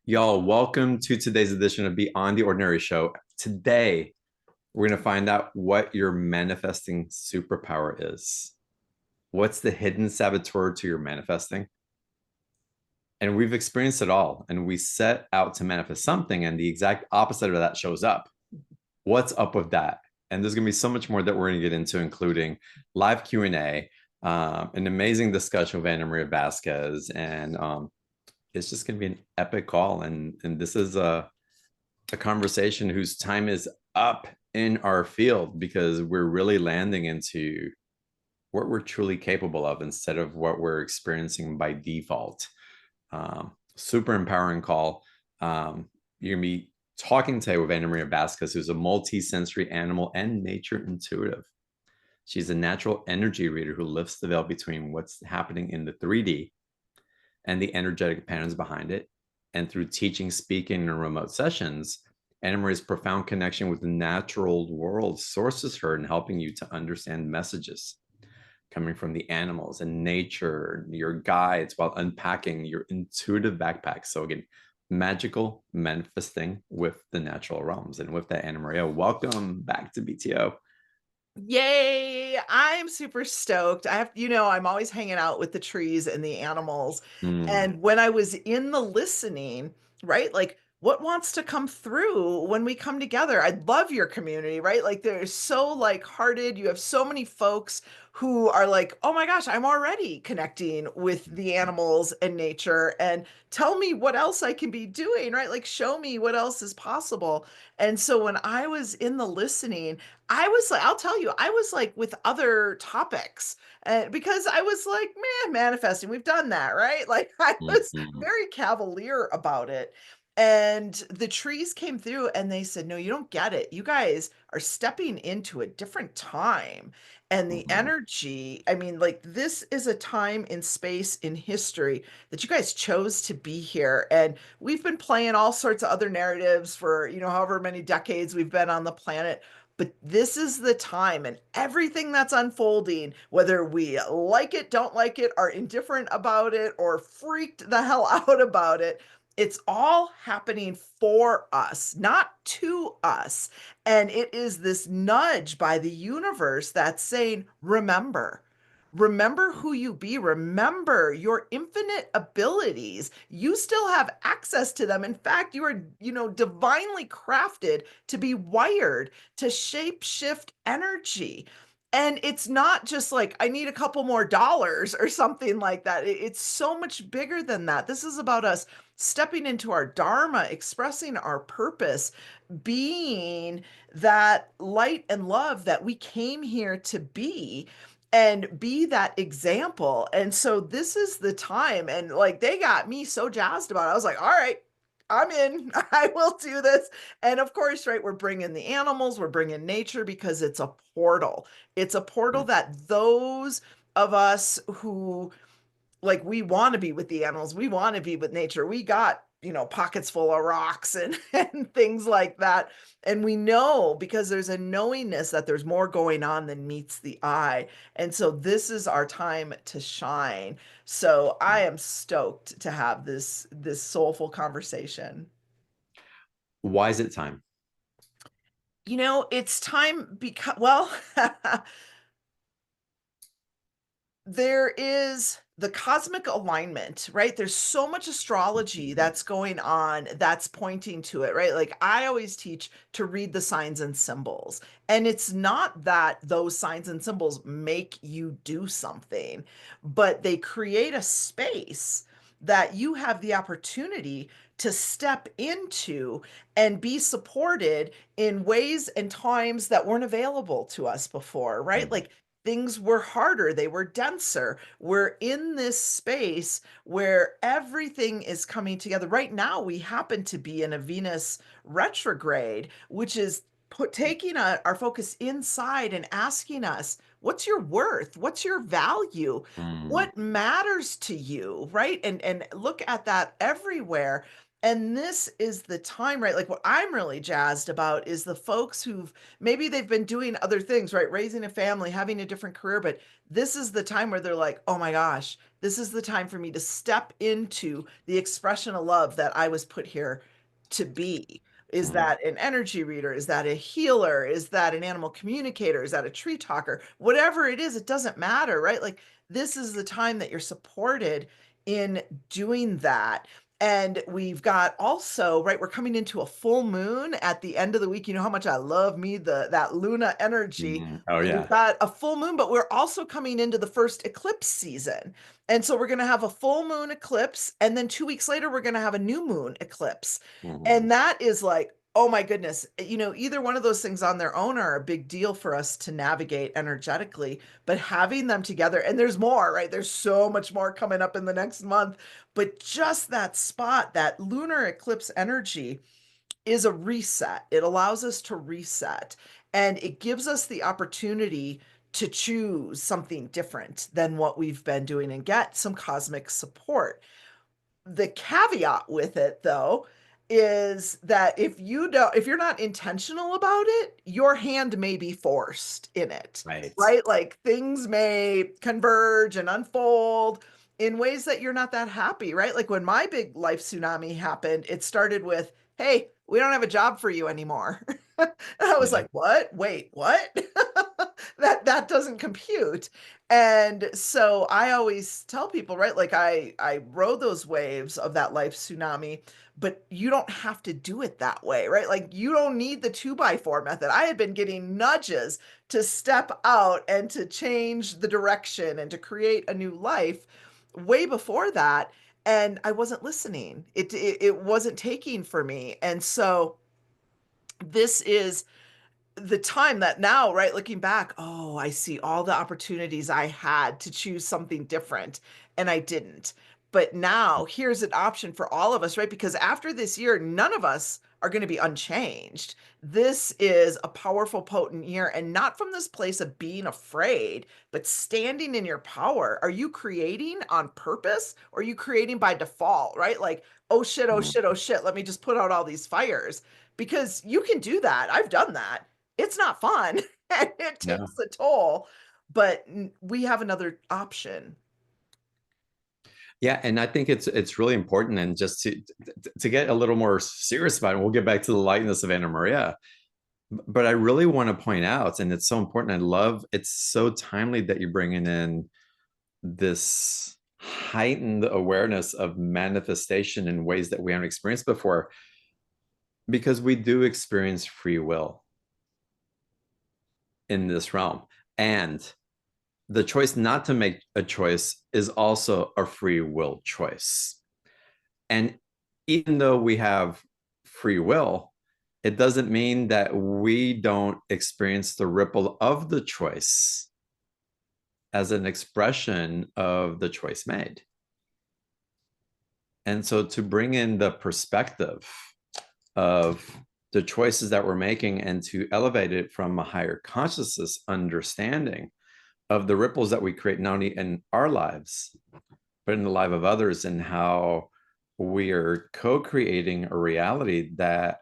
Y'all, welcome to today's edition of Beyond the Ordinary Show. Today, we're going to find out what your manifesting superpower is. What's the hidden saboteur to your manifesting? And we've experienced it all. And we set out to manifest something, and the exact opposite of that shows up. What's up with that? And there's going to be so much more that we're going to get into, including live Q&A, an amazing discussion with Anna Maria Vasquez, and it's just going to be an epic call. And this is a conversation whose time is up in our field because we're really landing into what we're truly capable of instead of what we're experiencing by default. Super empowering call. You're going to be talking today with Anna Maria Vasquez, who's a multi-sensory animal and nature intuitive. She's a natural energy reader who lifts the veil between what's happening in the 3D and the energetic patterns behind it. And through teaching, speaking, and remote sessions, Anna Maria's profound connection with the natural world sources her in helping you to understand messages coming from the animals and nature, your guides, while unpacking your intuitive backpack. So again, magical manifesting with the natural realms. And with that, Anna Maria, welcome back to BTO. Yay! I'm super stoked. I'm always hanging out with the trees and the animals. Mm, And when I was in the listening, right? Like, what wants to come through when we come together? I love your community, right? Like, they're so like-hearted. You have so many folks who are like, oh my gosh, I'm already connecting with the animals and nature. And tell me what else I can be doing, right? Like, show me what else is possible. And so when I was in the listening, I was like, I'll tell you, I was like with other topics because I was like, man, manifesting, we've done that, right? Like I mm, was mm, very cavalier about it. And the trees came through and they said, no, you don't get it. You guys are stepping into a different time. And the mm, energy, I mean, like this is a time in space in history that you guys chose to be here. And we've been playing all sorts of other narratives for, however many decades we've been on the planet, but this is the time, and everything that's unfolding, whether we like it, don't like it, are indifferent about it, or freaked the hell out about it, it's all happening for us, not to us. And it is this nudge by the universe that's saying, remember. Remember who you be. Remember your infinite abilities. You still have access to them. In fact, you are, divinely crafted to be wired to shape shift energy. And it's not just like, I need a couple more dollars or something like that. It's so much bigger than that. This is about us stepping into our dharma, expressing our purpose, being that light and love that we came here to be, and be that example. And so this is the time. And like they got me so jazzed about it. I was like, all right, I'm in. I will do this. And of course, right, we're bringing the animals, we're bringing nature because it's a portal. It's a portal mm. that those of us who like we want to be with the animals, we want to be with nature. We got, pockets full of rocks and and things like that. And we know because there's a knowingness that there's more going on than meets the eye. And so this is our time to shine. So I am stoked to have this soulful conversation. Why is it time? It's time because, well, there is the cosmic alignment, right? There's so much astrology that's going on that's pointing to it, right? Like I always teach to read the signs and symbols. And it's not that those signs and symbols make you do something, but they create a space that you have the opportunity to step into and be supported in ways and times that weren't available to us before, right? Mm, Like things were harder, they were denser. We're in this space where everything is coming together. Right now, we happen to be in a Venus retrograde, which is taking our focus inside and asking us, what's your worth? What's your value? mm, What matters to you? Right. And look at that everywhere. And this is the time, right? Like what I'm really jazzed about is the folks who've maybe they've been doing other things, right? Raising a family, having a different career, but this is the time where they're like, oh my gosh, this is the time for me to step into the expression of love that I was put here to be. Is Mm, that an energy reader? Is that a healer? Is that an animal communicator? Is that a tree talker? Whatever it is, it doesn't matter, right? Like this is the time that you're supported in doing that. And we've got also, right, we're coming into a full moon at the end of the week. You know how much I love me that Luna energy. Oh We've yeah. got a full moon, but we're also coming into the first eclipse season. And so we're going to have a full moon eclipse. And then 2 weeks later, we're going to have a new moon eclipse. Mhm. And that is like, oh my goodness, either one of those things on their own are a big deal for us to navigate energetically, but having them together, and there's more, right? There's so much more coming up in the next month, but just that spot, that lunar eclipse energy is a reset. It allows us to reset and it gives us the opportunity to choose something different than what we've been doing and get some cosmic support. The caveat with it though is that if you're not intentional about it, your hand may be forced in it, Right. right? Like things may converge and unfold in ways that you're not that happy, right? Like when my big life tsunami happened, it started with, hey, we don't have a job for you anymore. And I was Yeah. like, what? Wait, what? That doesn't compute. And so I always tell people, right? Like I rode those waves of that life tsunami, but you don't have to do it that way, right? Like you don't need the 2x4 method. I had been getting nudges to step out and to change the direction and to create a new life way before that. And I wasn't listening. It wasn't taking for me. And so this is the time that now, right, looking back, oh, I see all the opportunities I had to choose something different and I didn't. But now here's an option for all of us, right? Because after this year, none of us are going to be unchanged. This is a powerful, potent year, and not from this place of being afraid, but standing in your power. Are you creating on purpose or are you creating by default, right? Like, oh shit, oh Mm. shit, oh shit, let me just put out all these fires because you can do that. I've done that. It's not fun and it Yeah. takes a toll, but we have another option. Yeah, and I think it's really important, and just to get a little more serious about it, we'll get back to the lightness of Anna Maria. But I really want to point out, and it's so important. I love it's so timely that you're bringing in this heightened awareness of manifestation in ways that we haven't experienced before, because we do experience free will in this realm, and the choice not to make a choice is also a free will choice. And even though we have free will, it doesn't mean that we don't experience the ripple of the choice as an expression of the choice made. And so to bring in the perspective of the choices that we're making and to elevate it from a higher consciousness understanding of the ripples that we create, not only in our lives, but in the life of others, and how we are co-creating a reality that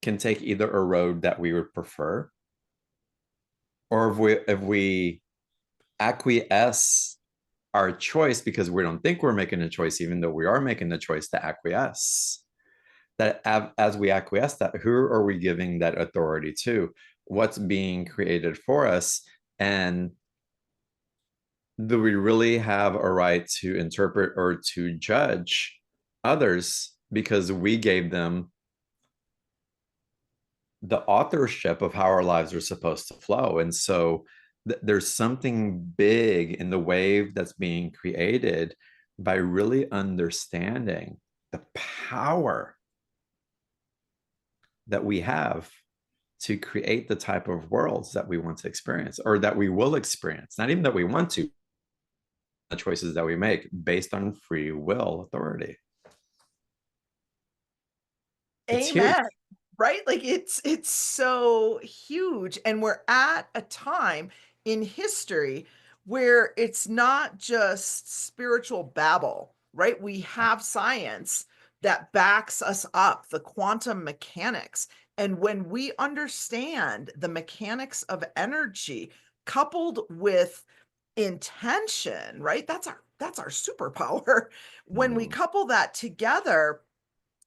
can take either a road that we would prefer, or if we acquiesce our choice because we don't think we're making a choice, even though we are making the choice to acquiesce, that as we acquiesce, that who are we giving that authority to? What's being created for us? And do we really have a right to interpret or to judge others because we gave them the authorship of how our lives are supposed to flow? And so there's something big in the wave that's being created by really understanding the power that we have to create the type of worlds that we want to experience, or that we will experience, not even that we want to, the choices that we make based on free will authority. It's huge. Amen. Right? Like it's so huge and we're at a time in history where it's not just spiritual babble, right? We have science that backs us up, the quantum mechanics. And when we understand the mechanics of energy coupled with intention, right? That's our superpower. When we Mm, couple that together,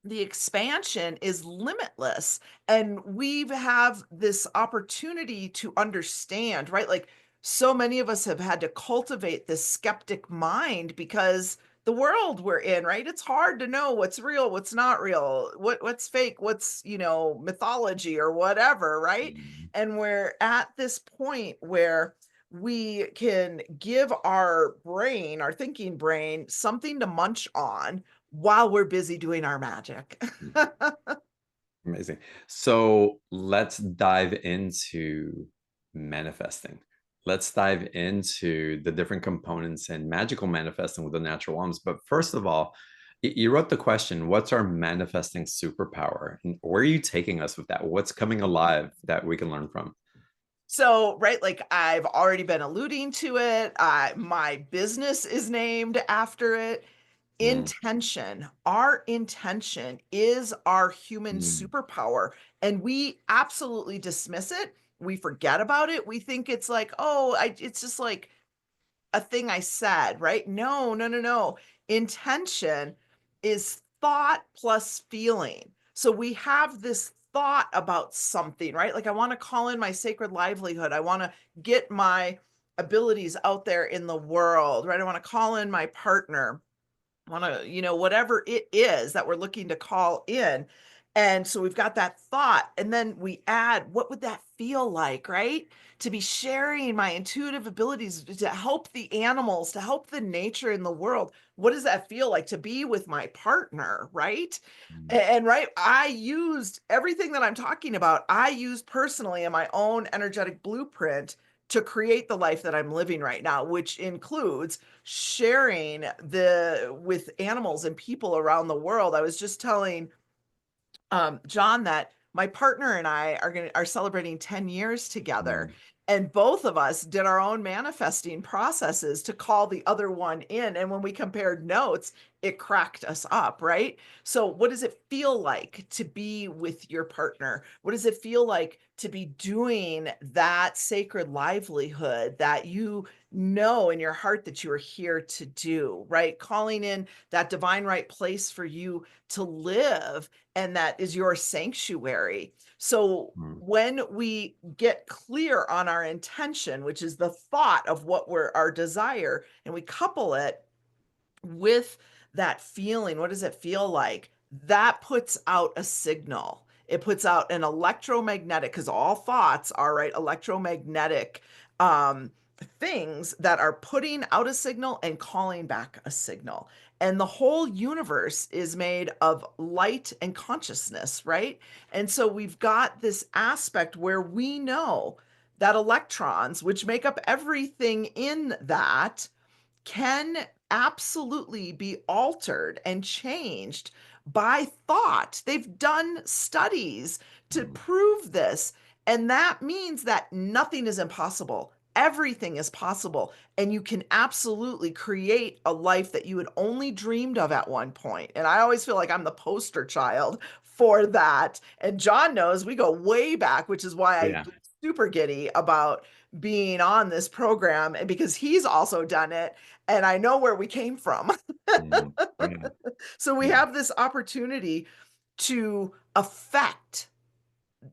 the expansion is limitless, and we have this opportunity to understand, right? Like, so many of us have had to cultivate this skeptic mind because the world we're in, right? It's hard to know what's real, what's not real, what's fake, what's, mythology or whatever, right? mm, And we're at this point where we can give our brain, our thinking brain, something to munch on while we're busy doing our magic. mm. Amazing. So let's dive into manifesting. Let's dive into the different components and magical manifesting with the natural realms. But first of all, you wrote the question, what's our manifesting superpower? And where are you taking us with that? What's coming alive that we can learn from? So, right, like I've already been alluding to it. My business is named after it. Mm, Intention, our intention is our human mm, superpower, and we absolutely dismiss it. We forget about it. We think it's like, oh, it's just like a thing I said, right? No, no, no, no. Intention is thought plus feeling. So we have this thought about something, right? Like, I want to call in my sacred livelihood. I want to get my abilities out there in the world, right? I want to call in my partner, wanna, whatever it is that we're looking to call in. And so we've got that thought, and then we add, what would that feel like, right? To be sharing my intuitive abilities to help the animals, to help the nature in the world. What does that feel like to be with my partner, right? mm, And right, I used everything that I'm talking about, I used personally in my own energetic blueprint to create the life that I'm living right now, which includes sharing the with animals and people around the world. I was just telling John that my partner and I are celebrating 10 years together. mm, And both of us did our own manifesting processes to call the other one in. And when we compared notes, it cracked us up, right? So, what does it feel like to be with your partner? What does it feel like to be doing that sacred livelihood that you know in your heart that you are here to do, right? Calling in that divine right place for you to live, and that is your sanctuary. So mm, when we get clear on our intention, which is the thought of what we're our desire, and we couple it with that feeling, what does it feel like? That puts out a signal. It puts out an electromagnetic, because all thoughts are, right, electromagnetic um things that are putting out a signal and calling back a signal. And the whole universe is made of light and consciousness, right? And so we've got this aspect where we know that electrons, which make up everything in that, can absolutely be altered and changed by thought. They've done studies to mm, prove this. And that means that nothing is impossible. Everything is possible. And you can absolutely create a life that you had only dreamed of at one point. And I always feel like I'm the poster child for that. And John knows we go way back, which is why I yeah. get super giddy about being on this program, and because he's also done it and I know where we came from. Mm, yeah. So we Yeah. have this opportunity to affect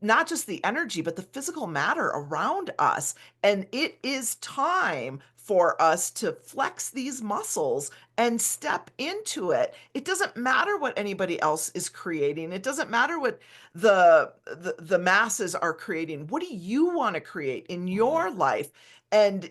not just the energy, but the physical matter around us. And it is time for us to flex these muscles and step into it. It doesn't matter what anybody else is creating. It doesn't matter what the masses are creating. What do you want to create in Mm, your life? And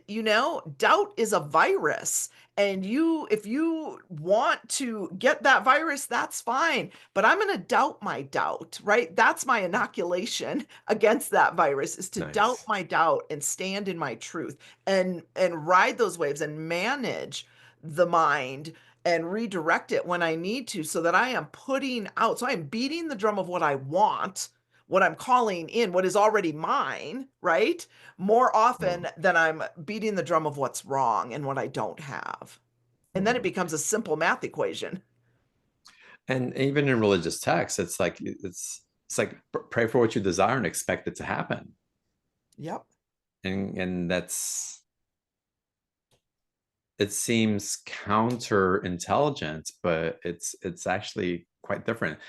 doubt is a virus. And if you want to get that virus, that's fine, but I'm going to doubt my doubt, right? That's my inoculation against that virus, is to doubt nice. my doubt and stand in my truth, and ride those waves and manage the mind and redirect it when I need to, so that I am putting out, so I'm beating the drum of what I want, what I'm calling in, what is already mine, right? More Mm, often than I'm beating the drum of what's wrong and what I don't have. And then it mm. becomes a simple math equation. And even in religious texts, it's like pray for what you desire and expect it to happen. Yep. And that's, it seems counterintelligent, but it's actually quite different.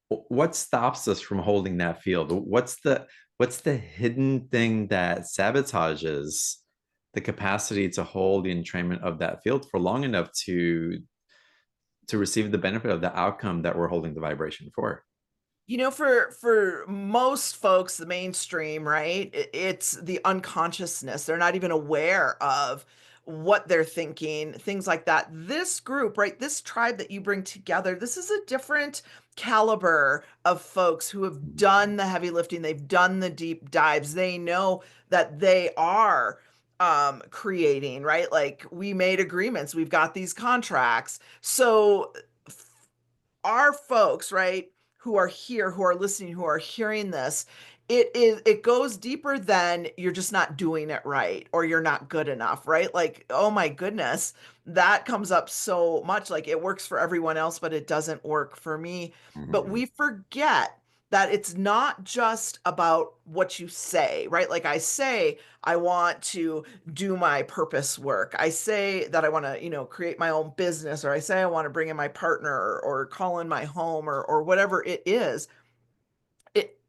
What stops us from holding that field? What's the hidden thing that sabotages the capacity to hold the entrainment of that field for long enough to receive the benefit of the outcome that we're holding the vibration for? For most folks, the mainstream, right? It's the unconsciousness. They're not even aware of what they're thinking, things like that. This group, right? This tribe that you bring together, this is a different caliber of folks who have done the heavy lifting. They've done the deep dives. They know that they are creating, right? Like we made agreements, we've got these contracts. So our folks, right, who are here, who are listening, who are hearing this, it goes deeper than you're just not doing it right or you're not good enough, right? Like, oh my goodness, that comes up so much. Like it works for everyone else, but it doesn't work for me. But Mhm. we forget that it's not just about what you say, right? Like I say, I want to do my purpose work. I say that I want to, create my own business, or I say I want to bring in my partner or call in my home or whatever it is. It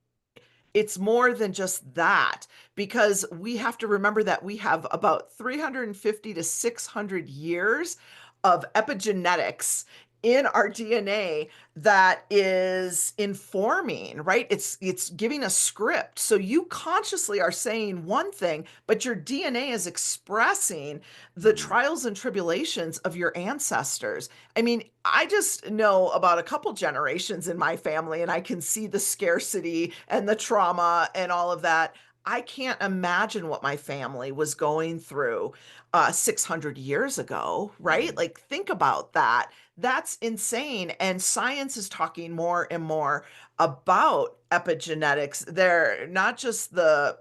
it's more than just that because we have to remember that we have about 350 to 600 years of epigenetics in our DNA that is informing, right? It's giving a script. So you consciously are saying one thing, but your DNA is expressing the Mhm. trials and tribulations of your ancestors. I mean, I just know about a couple generations in my family, and I can see the scarcity and the trauma and all of that. I can't imagine what my family was going through 600 years ago, right? Mhm. Like, think about that. That's insane. And science is talking more and more about epigenetics. They're not just the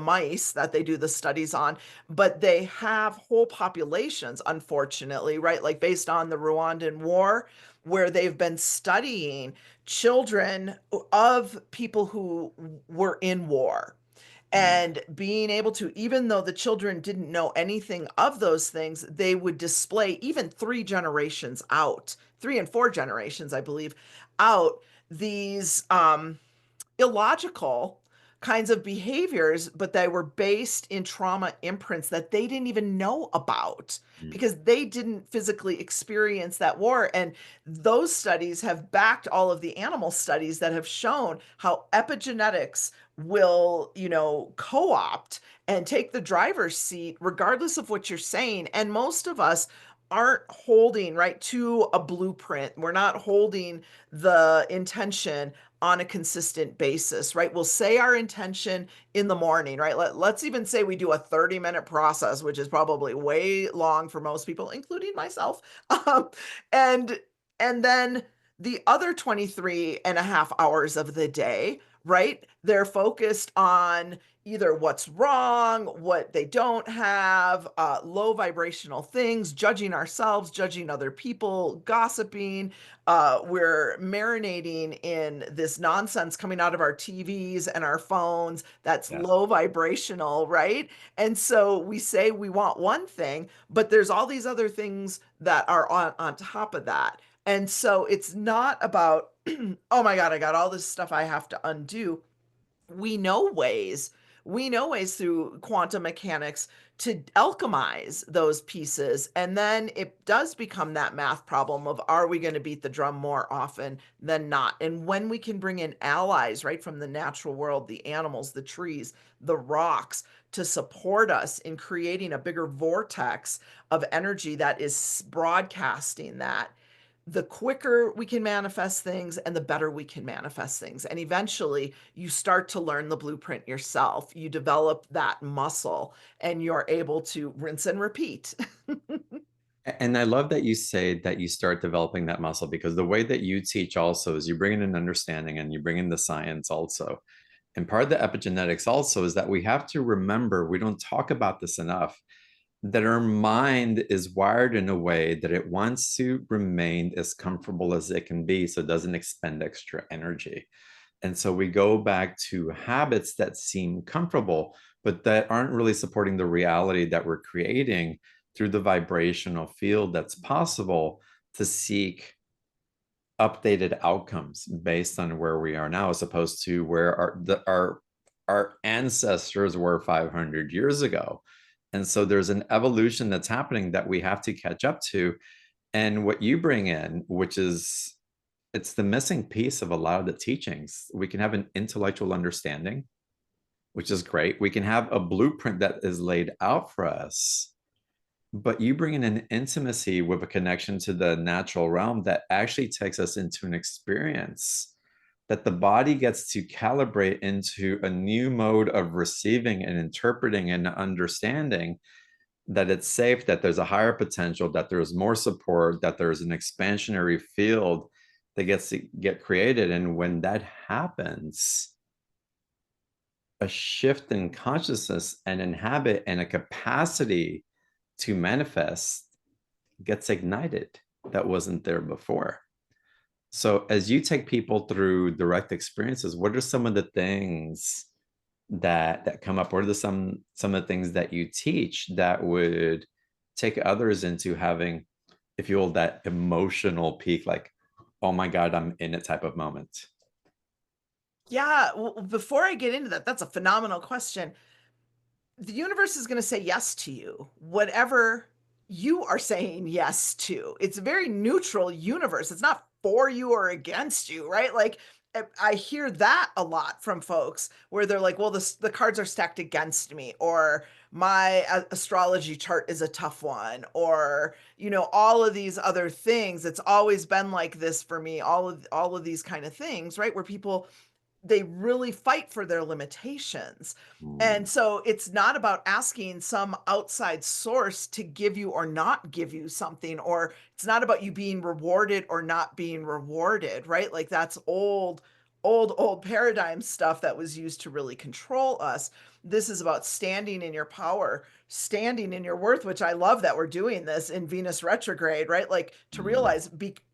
mice that they do the studies on, but they have whole populations, unfortunately, right? Like based on the Rwandan war, where they've been studying children of people who were in war Mhm. and being able to, even though the children didn't know anything of those things, they would display even 3 generations out, 3 and 4 generations, I believe, out these illogical kinds of behaviors, but they were based in trauma imprints that they didn't even know about Mhm. because they didn't physically experience that war. And those studies have backed all of the animal studies that have shown how epigenetics will, co-opt and take the driver's seat regardless of what you're saying. And most of us aren't holding right to a blueprint. We're not holding the intention on a consistent basis, right? We'll say our intention in the morning, right? Let's even say we do a 30-minute process, which is probably way long for most people, including myself. Um, and and then the other 23 and a half hours of the day, right? They're focused on either what's wrong, what they don't have, low vibrational things, judging ourselves, judging other people, gossiping, we're marinating in this nonsense coming out of our TVs and our phones that's Yes. low vibrational, right? And so we say we want one thing, but there's all these other things that are on top of that. And so it's not about, oh my God, I got all this stuff I have to undo. we know ways we know ways through quantum mechanics to alchemize those pieces, and then it does become that math problem of, are we going to beat the drum more often than not? And when we can bring in allies right from the natural world, the animals, the trees, the rocks, to support us in creating a bigger vortex of energy that is broadcasting that, the quicker we can manifest things and the better we can manifest things. And eventually you start to learn the blueprint yourself. You develop that muscle and you're able to rinse and repeat. And I love that you say that you start developing that muscle, because the way that you teach also is you bring in an understanding and you bring in the science also. And part of the epigenetics also is that we have to remember, we don't talk about this enough, that our mind is wired in a way that it wants to remain as comfortable as it can be so it doesn't expend extra energy. And so we go back to habits that seem comfortable, but that aren't really supporting the reality that we're creating through the vibrational field that's possible to seek updated outcomes based on where we are now, as opposed to where our ancestors were 500 years ago. And so there's an evolution that's happening that we have to catch up to. And what you bring in, which is it's the missing piece of a lot of the teachings. We can have an intellectual understanding, which is great. We can have a blueprint that is laid out for us, but you bring in an intimacy with a connection to the natural realm that actually takes us into an experience that the body gets to calibrate into a new mode of receiving and interpreting and understanding that it's safe, that there's a higher potential, that there's more support, that there's an expansionary field that gets to get created. And when that happens, a shift in consciousness and in habit and a capacity to manifest gets ignited that wasn't there before. So as you take people through direct experiences, what are some of the things that come up? What are some of the things that you teach that would take others into having, if you will, that emotional peak, like, oh my God, I'm in it type of moment? Yeah, before I get into that, that's a phenomenal question. The universe is going to say yes to you, whatever you are saying yes to. It's a very neutral universe. It's not for you or against you, right? Like I hear that a lot from folks where they're like, well, the cards are stacked against me, or my astrology chart is a tough one, or, all of these other things. It's always been like this for me, all of these kind of things, right? Where people they really fight for their limitations. Mm, And so it's not about asking some outside source to give you or not give you something, or it's not about you being rewarded or not being rewarded, right? Like that's old paradigm stuff that was used to really control us. This is about standing in your power, standing in your worth, which I love that we're doing this in Venus retrograde, right? Like to mm, realize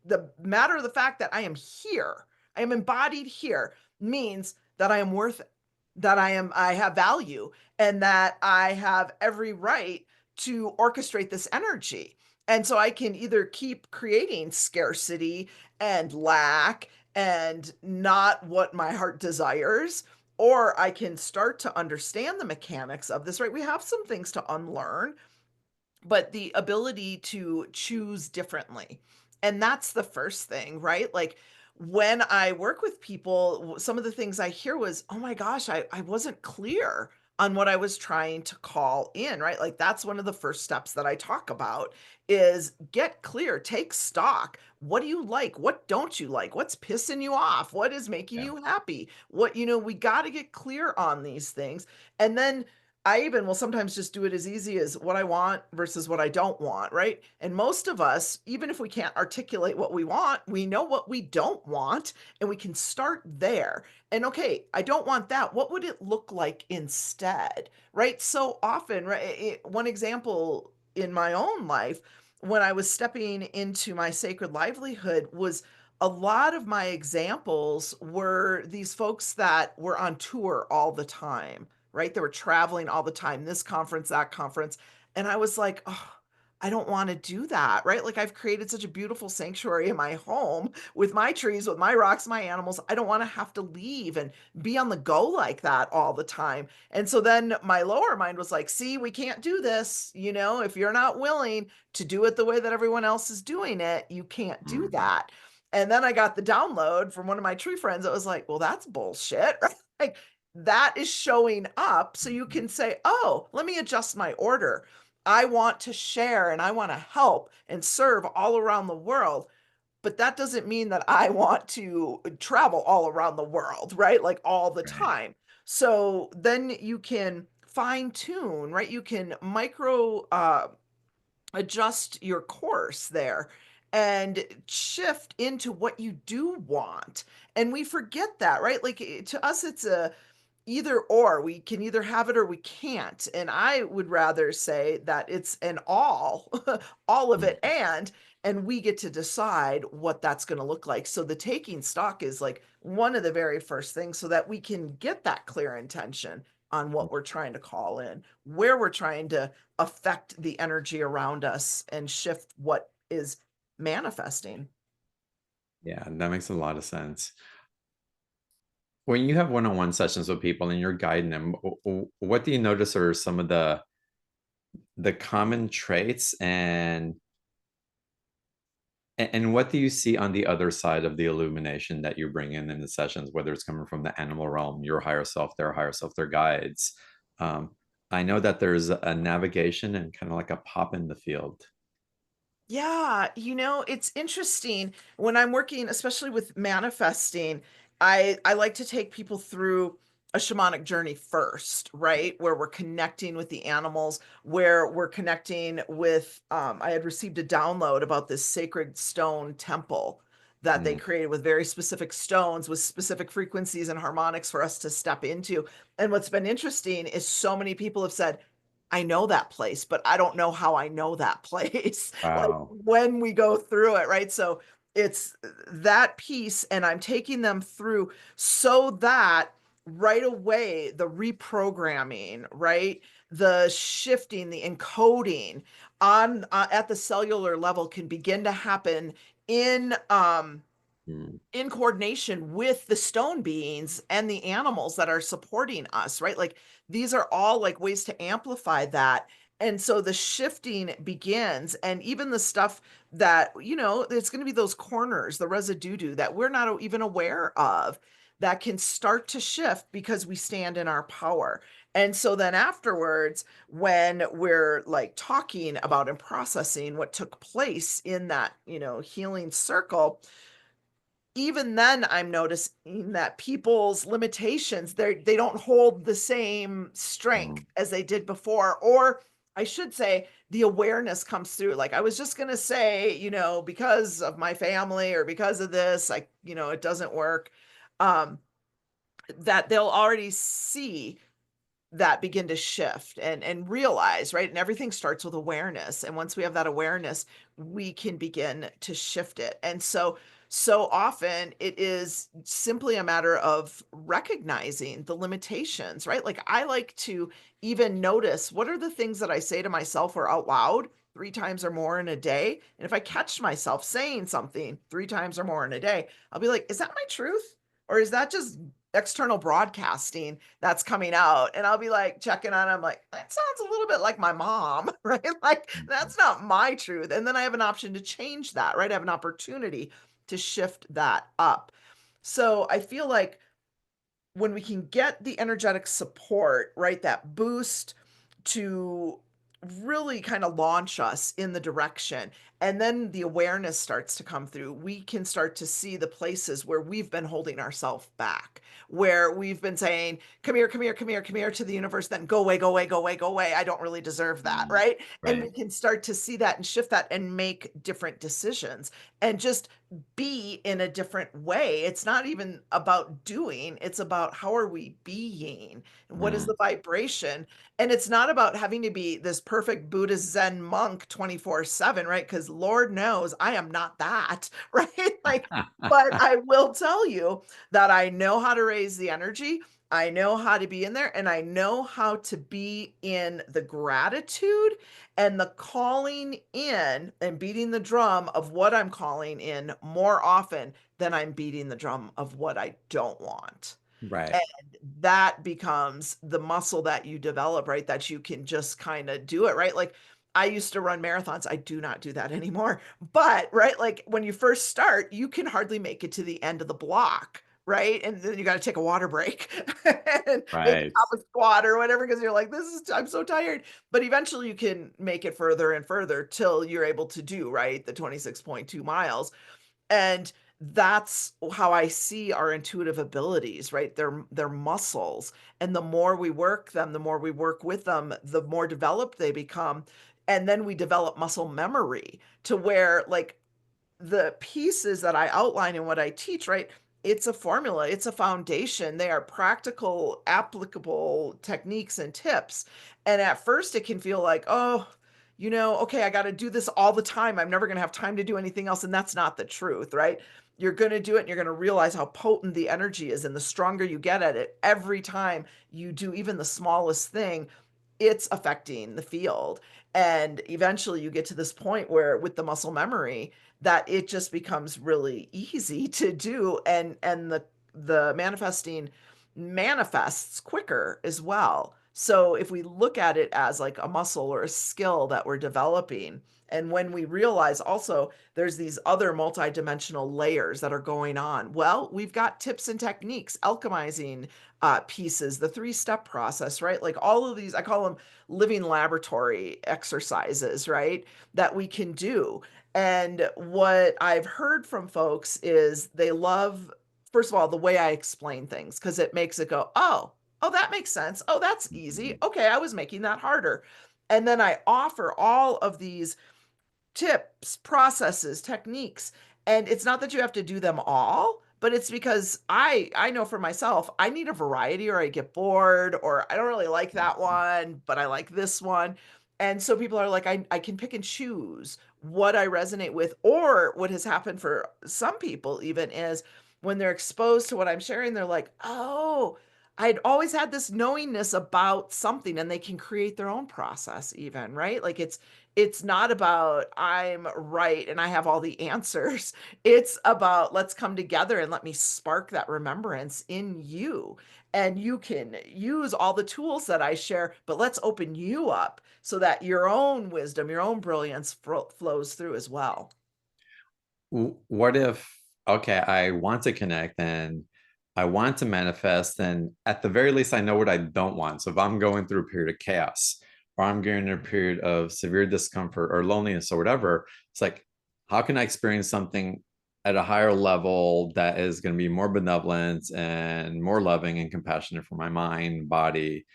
the matter of the fact that I am here, I am embodied here means that I am worth it, that I have value, and that I have every right to orchestrate this energy. And so I can either keep creating scarcity and lack and not what my heart desires, or I can start to understand the mechanics of this, right? We have some things to unlearn, but the ability to choose differently. And that's the first thing, right? Like when I work with people, some of the things I hear was, oh my gosh, I wasn't clear on what I was trying to call in, right? Like that's one of the first steps that I talk about is get clear, take stock. What do you like? What don't you like? What's pissing you off? What is making yeah. you happy? We got to get clear on these things. And then I even will sometimes just do it as easy as what I want versus what I don't want, right? And most of us, even if we can't articulate what we want, we know what we don't want, and we can start there. And okay, I don't want that. What would it look like instead? Right? So often, right? One example in my own life, when I was stepping into my sacred livelihood, was a lot of my examples were these folks that were on tour all the time, right? They were traveling all the time, this conference, that conference. And I was like, oh, I don't want to do that, right? Like I've created such a beautiful sanctuary in my home with my trees, with my rocks, my animals. I don't want to have to leave and be on the go like that all the time. And so then my lower mind was like, see, we can't do this. If you're not willing to do it the way that everyone else is doing it, you can't do Mm, that. And then I got the download from one of my tree friends that was like, well, that's bullshit. Right? Like, that is showing up so you mm, can say, oh, let me adjust my order. I want to share and I want to help and serve all around the world. But that doesn't mean that I want to travel all around the world, right? Like all the right. time. So then you can fine tune, right? You can micro adjust your course there and shift into what you do want. And we forget that, right? Like to us, it's either or. We can either have it or we can't. And I would rather say that it's an all, all of it, Mm. and we get to decide what that's going to look like. So the taking stock is like one of the very first things so that we can get that clear intention on what we're trying to call in, where we're trying to affect the energy around us and shift what is manifesting. Yeah, that makes a lot of sense. When you have one-on-one sessions with people and you're guiding them, what do you notice are some of the common traits and what do you see on the other side of the illumination that you bring in the sessions, whether it's coming from the animal realm, your higher self, their guides? Um, I know that there's a navigation and kind of like a pop in the field. Yeah, it's interesting when I'm working, especially with manifesting, I like to take people through a shamanic journey first, right? Where we're connecting with the animals, where we're connecting with I had received a download about this sacred stone temple that they Mm, created with very specific stones with specific frequencies and harmonics for us to step into. And what's been interesting is so many people have said, I know that place, but I don't know how I know that place. Like wow. when we go through it, right? So it's that piece, and I'm taking them through so that right away, the reprogramming, right? The shifting, the encoding on at the cellular level can begin to happen in Mm, in coordination with the stone beings and the animals that are supporting us, right? Like these are all like ways to amplify that. And so the shifting begins, and even the stuff that, it's going to be those corners, the residue that we're not even aware of that can start to shift because we stand in our power. And so then afterwards, when we're like talking about and processing what took place in that, healing circle, even then I'm noticing that people's limitations, they don't hold the same strength mm, as they did before, or I should say the awareness comes through. Like I was just going to say, because of my family or because of this, it doesn't work. Um that they'll already see that begin to shift and realize, right? And everything starts with awareness. And once we have that awareness, we can begin to shift it. And so often it is simply a matter of recognizing the limitations, right? Like I like to even notice what are the things that I say to myself or out loud 3 times or more in a day. And if I catch myself saying something 3 times or more in a day, I'll be like, is that my truth? Or is that just external broadcasting that's coming out? And I'll be like checking on, I'm like, that sounds a little bit like my mom, right? Like mm, that's not my truth. And then I have an option to change that, right? I have an opportunity to shift that up. So I feel like when we can get the energetic support, right, that boost to really kind of launch us in the direction, and then the awareness starts to come through, we can start to see the places where we've been holding ourselves back, where we've been saying, come here, come here, come here, come here to the universe, then go away, go away, go away, go away. I don't really deserve that, mm. right? And we Right. can start to see that and shift that and make different decisions and just be in a different way. It's not even about doing, it's about how are we being and what is Mm. the vibration. And it's not about having to be this perfect Buddhist Zen monk 24/7, right? Because Lord knows I am not that, right? Like, but I will tell you that I know how to raise the energy. I know how to be in there, and I know how to be in the gratitude and the calling in and beating the drum of what I'm calling in more often than I'm beating the drum of what I don't want. Right. And that becomes the muscle that you develop, right? That you can just kind of do it, right? Like I used to run marathons. I do not do that anymore. But, right, like when you first start, you can hardly make it to the end of the block. Right. And then you got to take a water break and maybe Right. hop a squat or whatever, because you're like, I'm so tired. But eventually you can make it further and further till you're able to do, right, the 26.2 miles. And that's how I see our intuitive abilities, right? They're muscles. And the more we work them, the more we work with them, the more developed they become. And then we develop muscle memory to where like the pieces that I outline in what I teach, right? It's a formula, it's a foundation. They are practical, applicable techniques and tips. And at first, it can feel like, oh, okay, I got to do this all the time. I'm never going to have time to do anything else. And that's not the truth, right? You're going to do it and you're going to realize how potent the energy is. And the stronger you get at it, every time you do even the smallest thing, it's affecting the field. And eventually you get to this point where with the muscle memory that it just becomes really easy to do, and the manifesting manifests quicker as well. So if we look at it as like a muscle or a skill that we're developing, and when we realize also there's these other multidimensional layers that are going on, well, we've got tips and techniques, alchemizing pieces, the three-step process, right? Like all of these, I call them living laboratory exercises, right? That we can do. And what I've heard from folks is they love, first of all, the way I explain things because it makes it go, oh, that makes sense. Oh, that's easy. Okay, I was making that harder. And then I offer all of these tips, processes, techniques. And it's not that you have to do them all, but it's because I know for myself, I need a variety or I get bored or I don't really like that one, but I like this one. And so people are like, I can pick and choose what I resonate with. Or what has happened for some people even is when they're exposed to what I'm sharing, they're like, oh, I'd always had this knowingness about something and they can create their own process even, right? Like it's not about I'm right and I have all the answers. It's about let's come together and let me spark that remembrance in you. And you can use all the tools that I share, but let's open you up so that your own wisdom, your own brilliance flows through as well. What if, okay, I want to connect and I want to manifest, and at the very least, I know what I don't want. So if I'm going through a period of chaos or I'm going through a period of severe discomfort or loneliness or whatever, it's like, how can I experience something at a higher level that is going to be more benevolent and more loving and compassionate for my mind, body,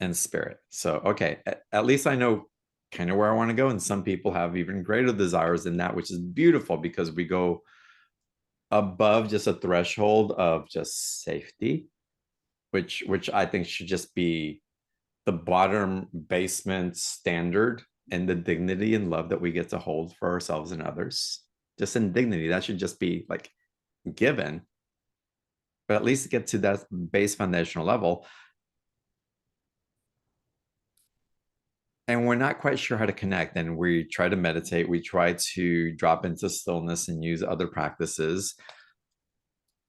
and spirit? So, okay, at least I know kind of where I want to go. And some people have even greater desires than that, which is beautiful because we go above just a threshold of just safety, which I think should just be the bottom basement standard, and the dignity and love that we get to hold for ourselves and others. Just in dignity, that should just be like given, but at least get to that base foundational level. And we're not quite sure how to connect. And we try to meditate, we try to drop into stillness and use other practices.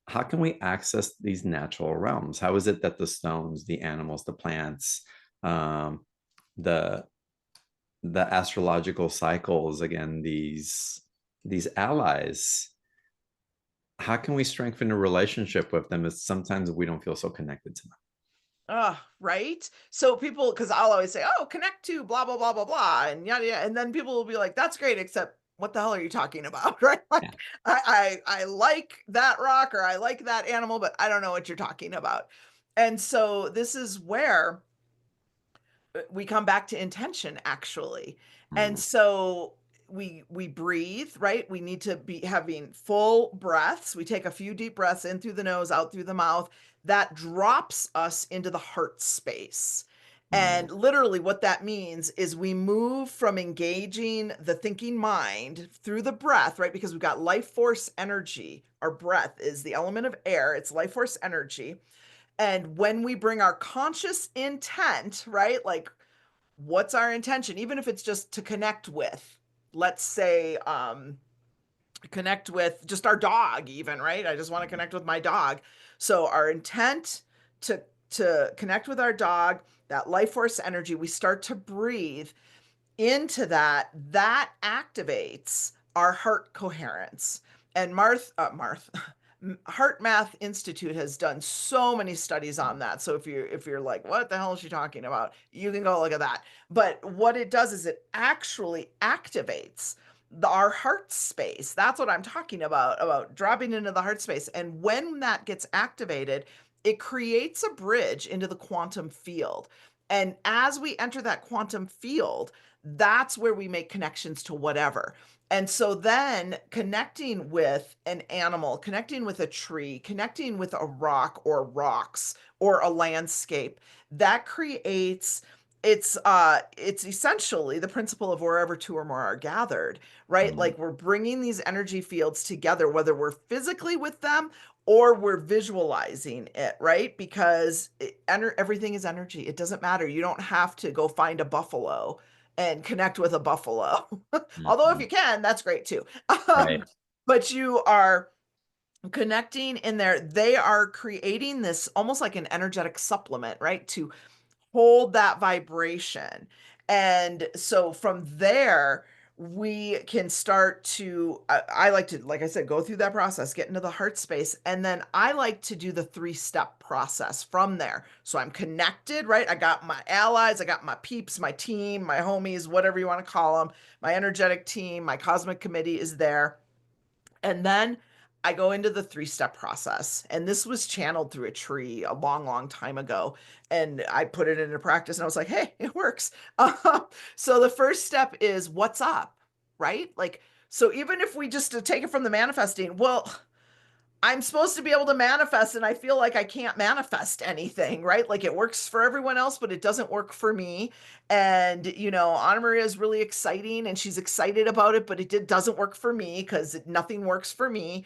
How can we access these natural realms? How is it that the stones, the animals, the plants, um, the the astrological cycles, again, these allies, how can we strengthen a relationship with them if sometimes we don't feel so connected to them? Right? So people, because I'll always say, oh, connect to blah, blah, blah, blah, blah, and yada, yada. And then people will be like, that's great, except what the hell are you talking about? Right? Yeah. Like, I like that rock or I like that animal, but I don't know what you're talking about. And so this is where we come back to intention actually. And Mm, so we breathe, right? We need to be having full breaths. We take a few deep breaths in through the nose, out through the mouth. That drops us into the heart space. mm, And literally what that means is we move from engaging the thinking mind through the breath, right? Because we've got life force energy. Our breath is the element of air, it's life force energy. And when we bring our conscious intent, right? Like, what's our intention? Even if it's just to connect with, let's say, connect with just our dog, even, right? I just want to connect with my dog. So our intent to connect with our dog, that life force energy, we start to breathe into that, that activates our heart coherence. And Heart Math Institute has done so many studies on that. So if you're like, what the hell is she talking about? You can go look at that. But what it does is it actually activates our heart space. That's what I'm talking about dropping into the heart space. And when that gets activated, it creates a bridge into the quantum field. And as we enter that quantum field, that's where we make connections to whatever. And so then connecting with an animal, connecting with a tree, connecting with a rock or rocks or a landscape, that creates it's essentially the principle of wherever two or more are gathered, right? Mm, Like we're bringing these energy fields together, whether we're physically with them or we're visualizing it, right? Because everything is energy. It doesn't matter. You don't have to go find a buffalo and connect with a buffalo. Although if mhm. you can, that's great too. Right. Um, but you are connecting in there. They are creating this almost like an energetic supplement, right? To hold that vibration. And so from there, we can start to, I like to, like I said, go through that process, get into the heart space. And then I like to do the 3-step process from there. So I'm connected, right? I got my allies, I got my peeps, my team, my homies, whatever you want to call them. My energetic team, my cosmic committee is there. And then I go into the 3-step process. And this was channeled through a tree a long, long time ago. And I put it into practice and I was like, hey, it works. So the first step is what's up, right? Like, so even if we just to take it from the manifesting, well, I'm supposed to be able to manifest and I feel like I can't manifest anything, right? Like it works for everyone else, but it doesn't work for me. And, Anna Maria is really exciting and she's excited about it, but doesn't work for me because nothing works for me.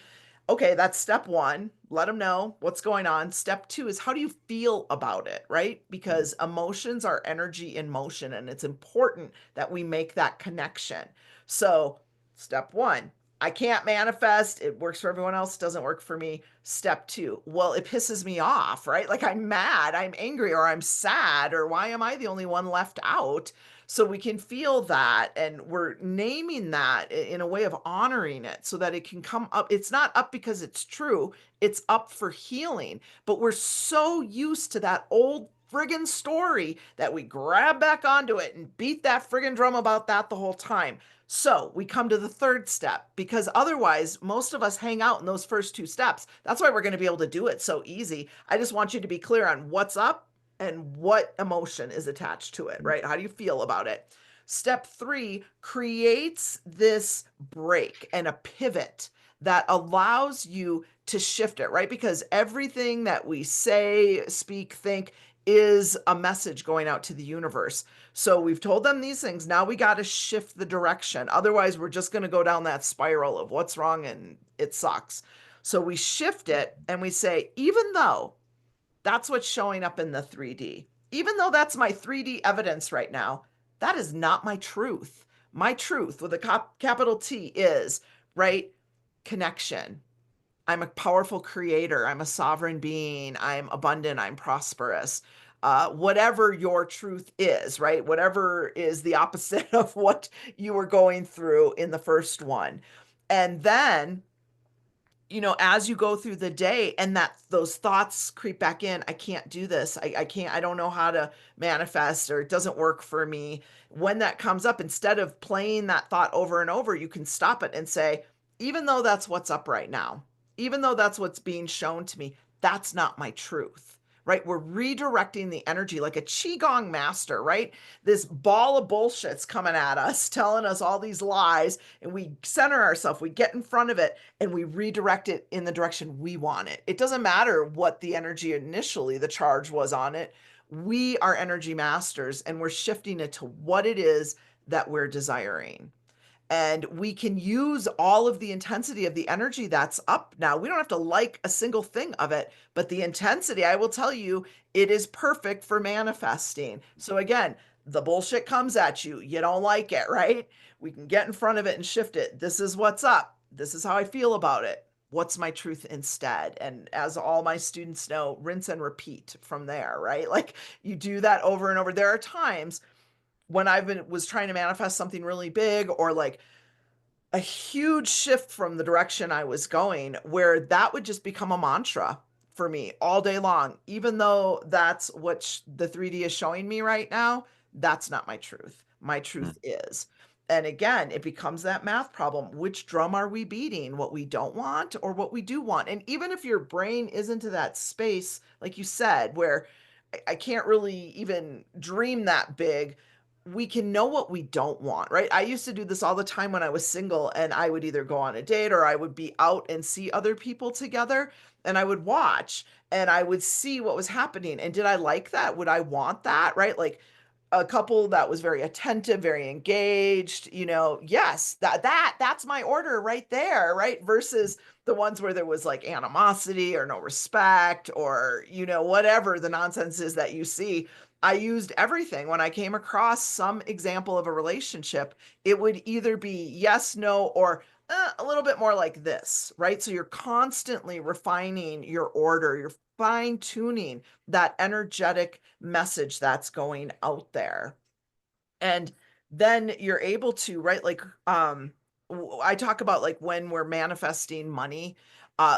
Okay, that's step one. Let them know what's going on. Step two is how do you feel about it, right? Mm, Because emotions are energy in motion and it's important that we make that connection. So, step one, I can't manifest. It works for everyone else, doesn't work for me. Step two, well, it pisses me off, right? Like I'm mad, I'm angry, or I'm sad, or why am I the only one left out? So we can feel that and we're naming that in a way of honoring it so that it can come up. It's not up because it's true, it's up for healing. But we're so used to that old friggin' story that we grab back onto it and beat that friggin' drum about that the whole time. So we come to the third step because otherwise, most of us hang out in those first two steps. That's why we're going to be able to do it so easy. I just want you to be clear on what's up and what emotion is attached to it, mm, right? How do you feel about it? Step three creates this break and a pivot that allows you to shift it, right? Because everything that we say, speak, think is a message going out to the universe. So we've told them these things. Now we got to shift the direction. Otherwise, we're just going to go down that spiral of what's wrong and it sucks. So we shift it and we say, even though that's what's showing up in the 3D, even though that's my 3D evidence right now, that is not my truth. My truth with a capital T is, right? Connection. I'm a powerful creator. I'm a sovereign being. I'm abundant. I'm prosperous. Whatever your truth is, right? Whatever is the opposite of what you were going through in the first one. And then, as you go through the day and that those thoughts creep back in, I can't do this. I can't, I don't know how to manifest or it doesn't work for me. When that comes up, instead of playing that thought over and over, you can stop it and say, even though that's what's up right now, even though that's what's being shown to me, that's not my truth. Right? We're redirecting the energy like a Qigong master, right? This ball of bullshit's coming at us, telling us all these lies, and we center ourselves, we get in front of it, and we redirect it in the direction we want it. It doesn't matter what the energy initially, the charge was on it. We are energy masters and we're shifting it to what it is that we're desiring. And we can use all of the intensity of the energy that's up now. We don't have to like a single thing of it, but the intensity, I will tell you, it is perfect for manifesting. So again, the bullshit comes at you. You don't like it, right? We can get in front of it and shift it. This is what's up. This is how I feel about it. What's my truth instead? And as all my students know, rinse and repeat from there, right? Like you do that over and over. There are times when was trying to manifest something really big or like a huge shift from the direction I was going, where that would just become a mantra for me all day long. Even though that's what the 3D is showing me right now, that's not my truth. My mm. truth is. And again, it becomes that math problem. Which drum are we beating? What we don't want or what we do want? And even if your brain isn't to that space, like you said, where I can't really even dream that big, we can know what we don't want, right? I used to do this all the time when I was single, and I would either go on a date or I would be out and see other people together, and I would watch and I would see what was happening. And did I like that? Would I want that? Right? Like a couple that was very attentive, very engaged, yes, that's my order right there, right? Versus the ones where there was like animosity or no respect or, whatever the nonsense is that you see. I used everything. When I came across some example of a relationship, it would either be yes, no, or a little bit more like this, right? So you're constantly refining your order, you're fine tuning that energetic message that's going out there. And then you're able to, right? Like, I talk about like when we're manifesting money,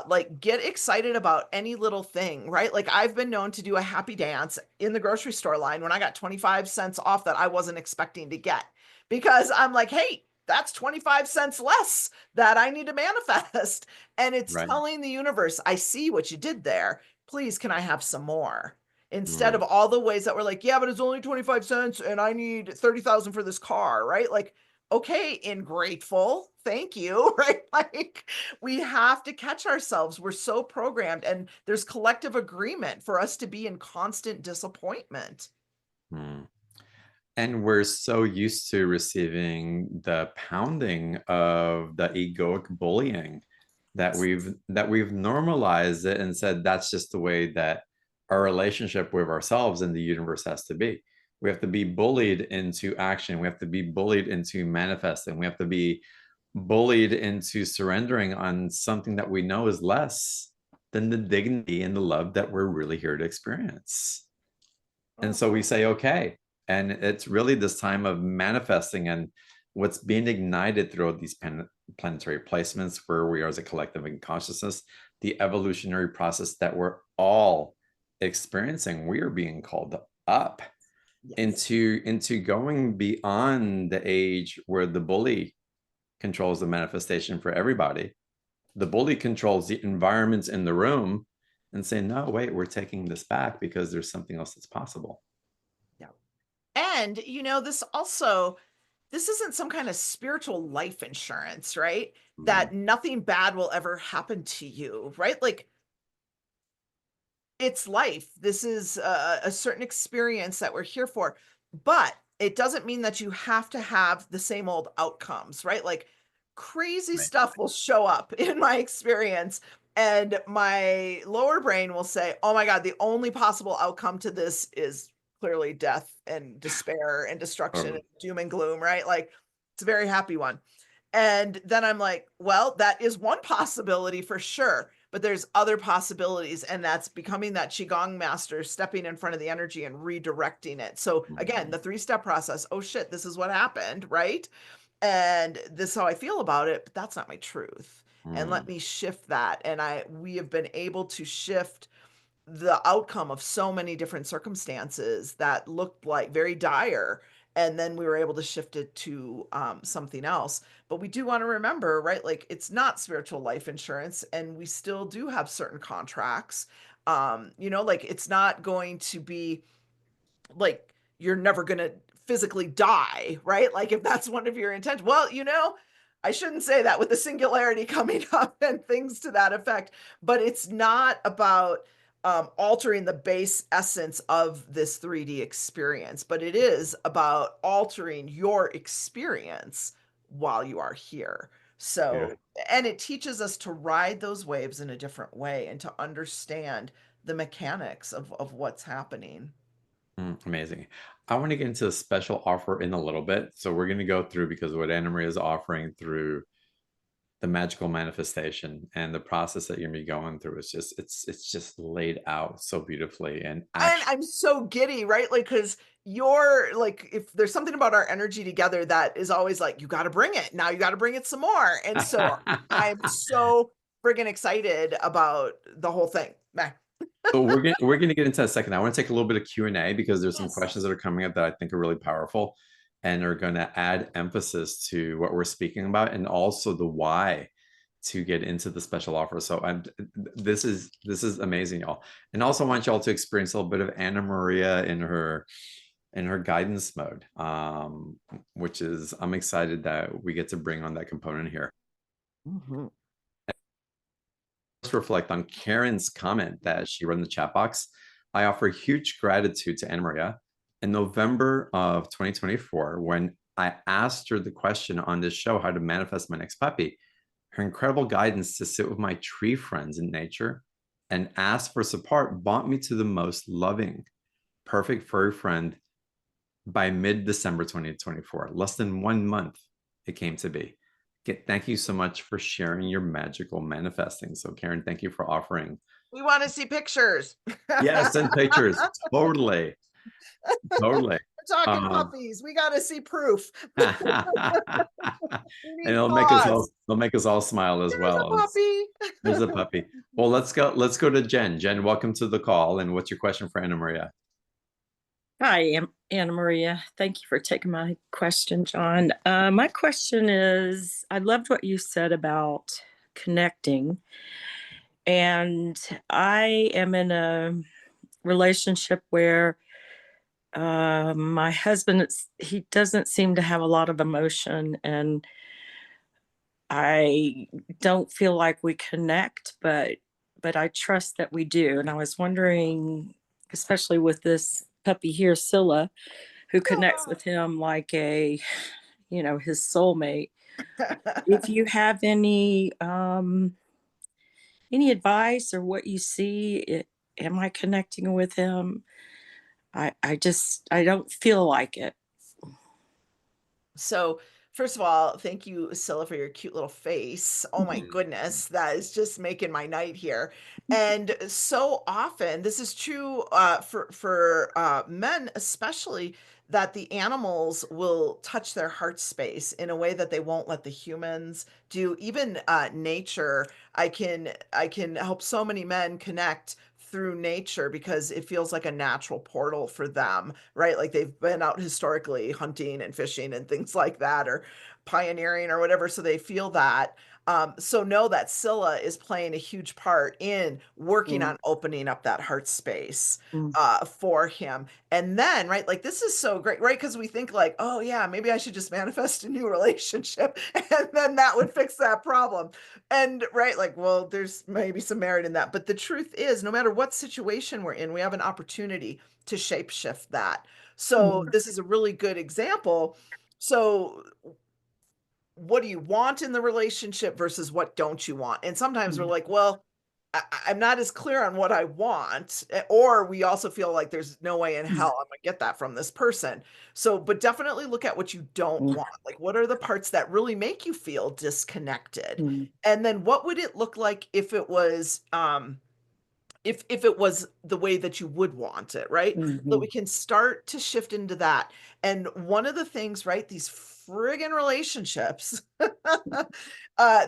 like get excited about any little thing, right? Like I've been known to do a happy dance in the grocery store line when I got 25 cents off that I wasn't expecting to get because I'm like, hey, that's 25 cents less that I need to manifest. And it's Right. telling the universe, I see what you did there. Please, can I have some more? Instead of Mm. all the ways that we're like, yeah, but it's only 25 cents and I need 30,000 for this car, right? Like, okay, ingrateful. Thank you, right? Like we have to catch ourselves. We're so programmed and there's collective agreement for us to be in constant disappointment. Mm. And we're so used to receiving the pounding of the egoic bullying that Yes. we've normalized it and said that's just the way that our relationship with ourselves and the universe has to be. We have to be bullied into action. We have to be bullied into manifesting. We have to be bullied into surrendering on something that we know is less than the dignity and the love that we're really here to experience. And so we say, okay. And it's really this time of manifesting and what's being ignited throughout these planetary placements where we are as a collective in consciousness, the evolutionary process that we're all experiencing. We are being called up Yes. into going beyond the age where the bully controls the manifestation for everybody. The bully controls the environments in the room and say, no, wait, we're taking this back because there's something else that's possible. Yeah. And, this isn't some kind of spiritual life insurance, right? Mm, That nothing bad will ever happen to you, right? Like it's life. This is a certain experience that we're here for, but it doesn't mean that you have to have the same old outcomes, right? Like crazy right. stuff will show up in my experience, and my lower brain will say, oh my God, the only possible outcome to this is clearly death and despair and destruction and Totally. doom and gloom, right? Like it's a very happy one. And then I'm like, well, that is one possibility for sure, but there's other possibilities, and that's becoming that qigong master, stepping in front of the energy and redirecting it. So again, Mm, the three-step process. Oh shit, this is what happened, right? And this is how I feel about it, but that's not my truth. And let mm. me shift that. And we have been able to shift the outcome of so many different circumstances that looked like very dire, and then we were able to shift it to something else. But we do want to remember, right, like it's not spiritual life insurance, and we still do have certain contracts. Like it's not going to be like you're never going to physically die, right? Like if that's one of your intentions. Well, I shouldn't say that with the singularity coming up and things to that effect, but it's not about altering the base essence of this 3D experience, but it is about altering your experience while you are here. So, Beautiful. and it teaches us to ride those waves in a different way and to understand the mechanics of what's happening. Amazing. I want to get into a special offer in a little bit. So we're going to go through because what Anna Maria is offering through the magical manifestation and the process that you're going to be going through is just it's just laid out so beautifully and And actually I'm so giddy, right? Like, because you're like, if there's something about our energy together that is always like, you got to bring it. Now you got to bring it some more. And so I'm so friggin' excited about the whole thing. Meh. So we're gonna get into that second. I want to take a little bit of Q&A because there's some Yes. questions that are coming up that I think are really powerful and are going to add emphasis to what we're speaking about and also the why to get into the special offer. So this is amazing, y'all. And also want y'all to experience a little bit of Anna Maria in her in her guidance mode, which is, I'm excited that we get to bring on that component here. Mhm. Let's reflect on Karen's comment that she wrote in the chat box. I offer huge gratitude to Anna Maria. In November of 2024, when I asked her the question on this show, how to manifest my next puppy, her incredible guidance to sit with my tree friends in nature and ask for support brought me to the most loving, perfect furry friend by mid-December 2024. Less than 1 month, it came to be. Thank you so much for sharing your magical manifesting. So, Karen, thank you for offering. We want to see pictures. Yeah, send pictures. Totally. Totally. We're talking Um, puppies. We got to see proof. and We need pause. it'll make us all smile as There's a well. puppy. There's a puppy. Well, let's go to Jen. Jen, welcome to the call. And what's your question for Anna Maria? Hi, Anna Maria. Thank you for taking my question, John. My question is, I loved what you said about connecting. And I am in a relationship where my husband, he doesn't seem to have a lot of emotion, and I don't feel like we connect, but I trust that we do. And I was wondering, especially with this puppy here, Scylla, who connects with him like his soulmate. If you have any advice or what you see, am I connecting with him? I don't feel like it. So, first of all, thank you, Scylla, for your cute little face. Oh my goodness, that is just making my night here. And so often, this is true for men, especially, that the animals will touch their heart space in a way that they won't let the humans do. Even nature, I can help so many men connect through nature because it feels like a natural portal for them, right? Like they've been out historically hunting and fishing and things like that, or pioneering or whatever. So they feel that. So know that Scylla is playing a huge part in working Mm, on opening up that heart space mm, for him. And then, right, like this is so great, right? Because we think like, oh yeah, maybe I should just manifest a new relationship, and then that would fix that problem. And right, like, well, there's maybe some merit in that. But the truth is, no matter what situation we're in, we have an opportunity to shapeshift that. So mm, this is a really good example. So what do you want in the relationship versus what don't you want? And sometimes we're mm, like, well, I'm not as clear on what I want, or we also feel like there's no way in mm, hell I'm gonna get that from this person. So, but definitely look at what you don't mm, want. Like, what are the parts that really make you feel disconnected? mm, And then what would it look like if it was if it was the way that you would want it, right? So we mhm, can start to shift into that. And one of the things, right, these friggin' relationships,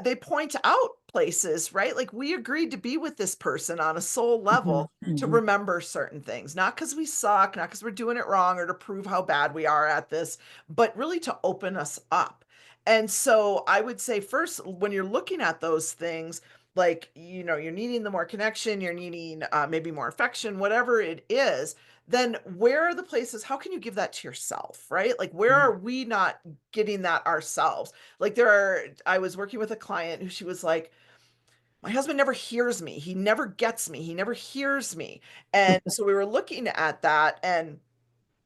they point out places, right? Like we agreed to be with this person on a soul mhm, level to mhm, remember certain things, not because we suck, not because we're doing it wrong or to prove how bad we are at this, but really to open us up. And so I would say first, when you're looking at those things, like, you're needing the more connection, you're needing maybe more affection, whatever it is, then where are the places, how can you give that to yourself, right? Like, where mm, are we not getting that ourselves? Like, I was working with a client who she was like, my husband never hears me. He never gets me. He never hears me. And so we were looking at that, and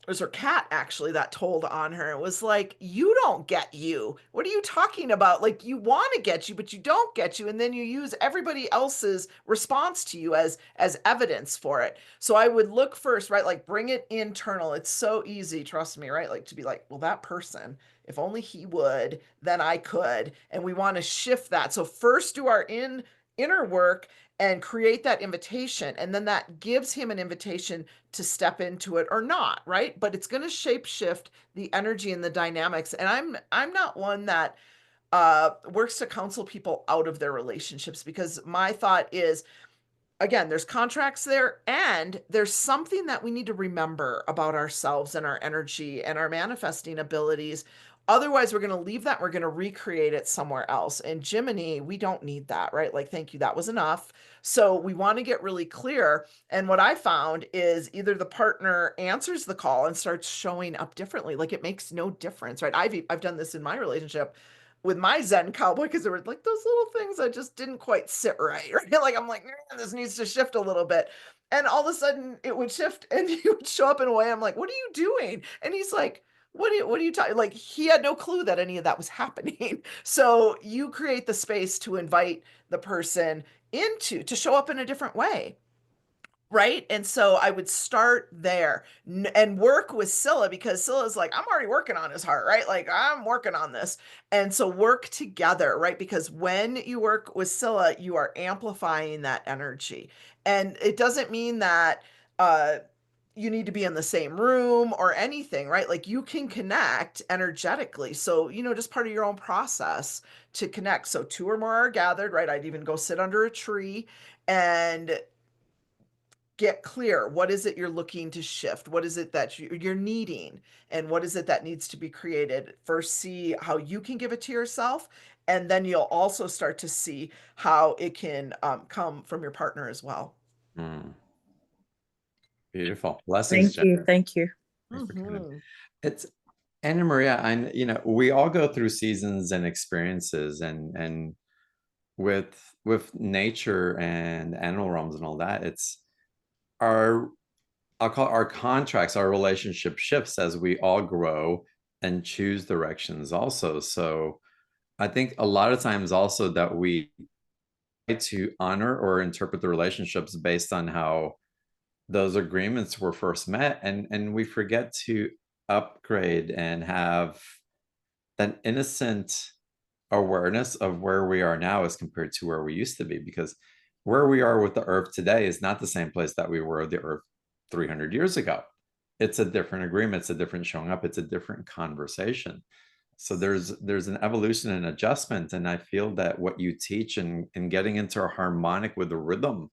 it was her cat actually that told on her. It was like, you don't get you. What are you talking about? Like, you want to get you, but you don't get you. And then you use everybody else's response to you as evidence for it. So I would look first, right? Like bring it internal. It's so easy, trust me, right? Like to be like, well, that person, if only he would, then I could. And we want to shift that. So first do our inner work and create that invitation. And then that gives him an invitation to step into it or not, right? But it's going to shape shift the energy and the dynamics. And I'm not one that works to counsel people out of their relationships, because my thought is, again, there's contracts there, and there's something that we need to remember about ourselves and our energy and our manifesting abilities Otherwise, we're going to leave that. We're going to recreate it somewhere else. And Jiminy, we don't need that, right? Like, thank you. That was enough. So we want to get really clear. And what I found is either the partner answers the call and starts showing up differently. Like it makes no difference, right? I've done this in my relationship with my Zen cowboy because there were like those little things that just didn't quite sit right, right? Like I'm like, this needs to shift a little bit. And all of a sudden it would shift and he would show up in a way. I'm like, what are you doing? And he's like, what are you talking? Like he had no clue that any of that was happening. So you create the space to invite the person into to show up in a different way. Right. And so I would start there and work with Scylla because Scylla's like, I'm already working on his heart, right? Like, I'm working on this. And so work together, right? Because when you work with Scylla, you are amplifying that energy. And it doesn't mean that, you need to be in the same room or anything, right? Like you can connect energetically. So, just part of your own process to connect. So, two or more are gathered, right? I'd even go sit under a tree and get clear. What is it you're looking to shift? What is it that you're needing? And what is it that needs to be created? First, see how you can give it to yourself. And then you'll also start to see how it can come from your partner as well. Mm, beautiful. Blessings, Thank Jen. you. Thank you. Thanks for coming. Mhm. It's Anna Maria, and we all go through seasons and experiences, and with nature and animal realms and all that, it's our I'll call it our contracts, our relationship shifts as we all grow and choose directions also. So I think a lot of times also that we try to honor or interpret the relationships based on how those agreements were first met, and we forget to upgrade and have that innocent awareness of where we are now as compared to where we used to be, because where we are with the earth today is not the same place that we were the earth 300 years ago. It's a different agreement, it's a different showing up, it's a different conversation. So there's an evolution and adjustment, and I feel that what you teach and getting into a harmonic with the rhythm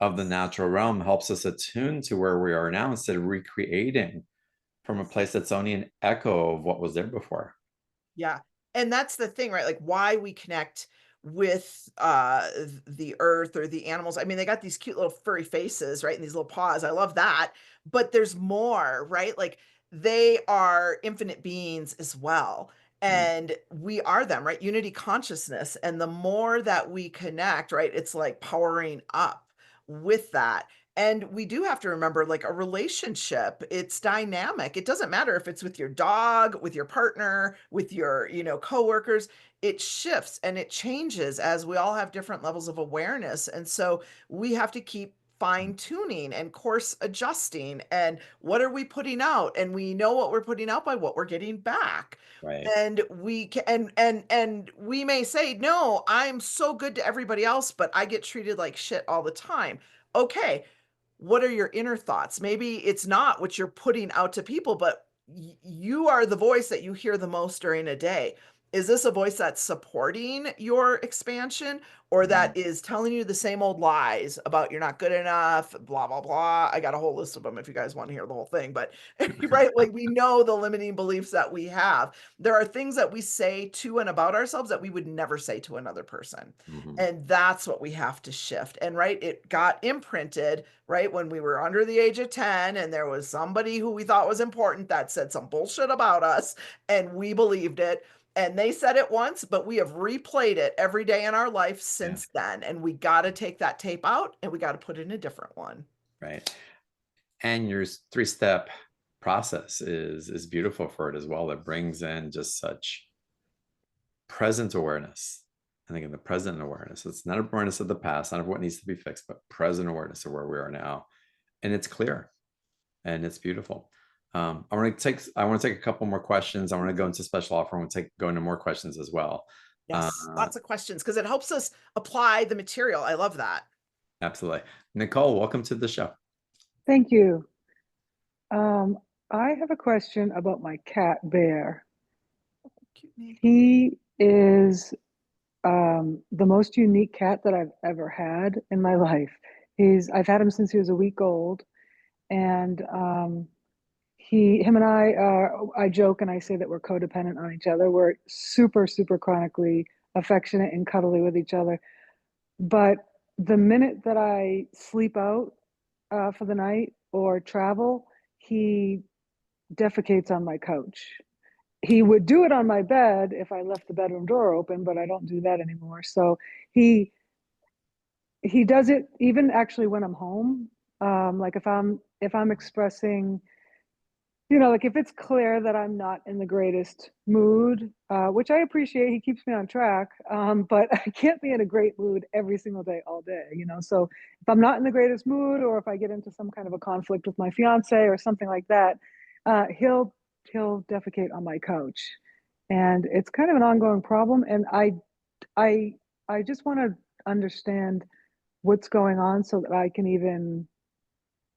of the natural realm helps us attune to where we are now instead of recreating from a place that's only an echo of what was there before. Yeah. And that's the thing, right? Like why we connect with the earth or the animals. I mean, they got these cute little furry faces, right? And these little paws. I love that. But there's more, right? Like they are infinite beings as well. Mm, And we are them, right? Unity consciousness. And the more that we connect, right? It's like powering up with that. And we do have to remember like a relationship, it's dynamic. It doesn't matter if it's with your dog, with your partner, with your, coworkers. It shifts and it changes as we all have different levels of awareness. And so we have to keep fine tuning and course adjusting. And what are we putting out? And we know what we're putting out by what we're getting back. right. And we can and we may say, no, I'm so good to everybody else, but I get treated like shit all the time. Okay, what are your inner thoughts? Maybe it's not what you're putting out to people, but you are the voice that you hear the most during a day. Is this a voice that's supporting your expansion or Mm, that is telling you the same old lies about you're not good enough, blah, blah, blah? I got a whole list of them if you guys want to hear the whole thing, but right, like we know the limiting beliefs that we have. There are things that we say to and about ourselves that we would never say to another person. mhm. And that's what we have to shift. And right, it got imprinted right? When we were under the age of 10 and there was somebody who we thought was important that said some bullshit about us and we believed it. And they said it once, but we have replayed it every day in our life Yeah, since then. And we got to take that tape out and we got to put in a different one. right. And your three-step process is beautiful for it as well. It brings in just such present awareness. I think in the present awareness, it's not awareness of the past, not of what needs to be fixed, but present awareness of where we are now. And it's clear and it's beautiful. I want to take a couple more questions. I want to go into special offer. I want to go into more questions as well. Uh, Yes, lots of questions because it helps us apply the material. I love that. absolutely. Nicole, welcome to the show. Thank you. I have a question about my cat, Bear. Cute name. He is the most unique cat that I've ever had in my life. I've had him since he was a week old, and him and I joke and I say that we're codependent on each other. We're super, super chronically affectionate and cuddly with each other. But the minute that I sleep out for the night or travel, he defecates on my couch. He would do it on my bed if I left the bedroom door open, but I don't do that anymore. So he does it even actually when I'm home. Like if I'm expressing, like if it's clear that I'm not in the greatest mood, which I appreciate, he keeps me on track. But I can't be in a great mood every single day, all day, So if I'm not in the greatest mood, or if I get into some kind of a conflict with my fiance or something like that, he'll defecate on my couch, and it's kind of an ongoing problem. And I just want to understand what's going on so that I can even,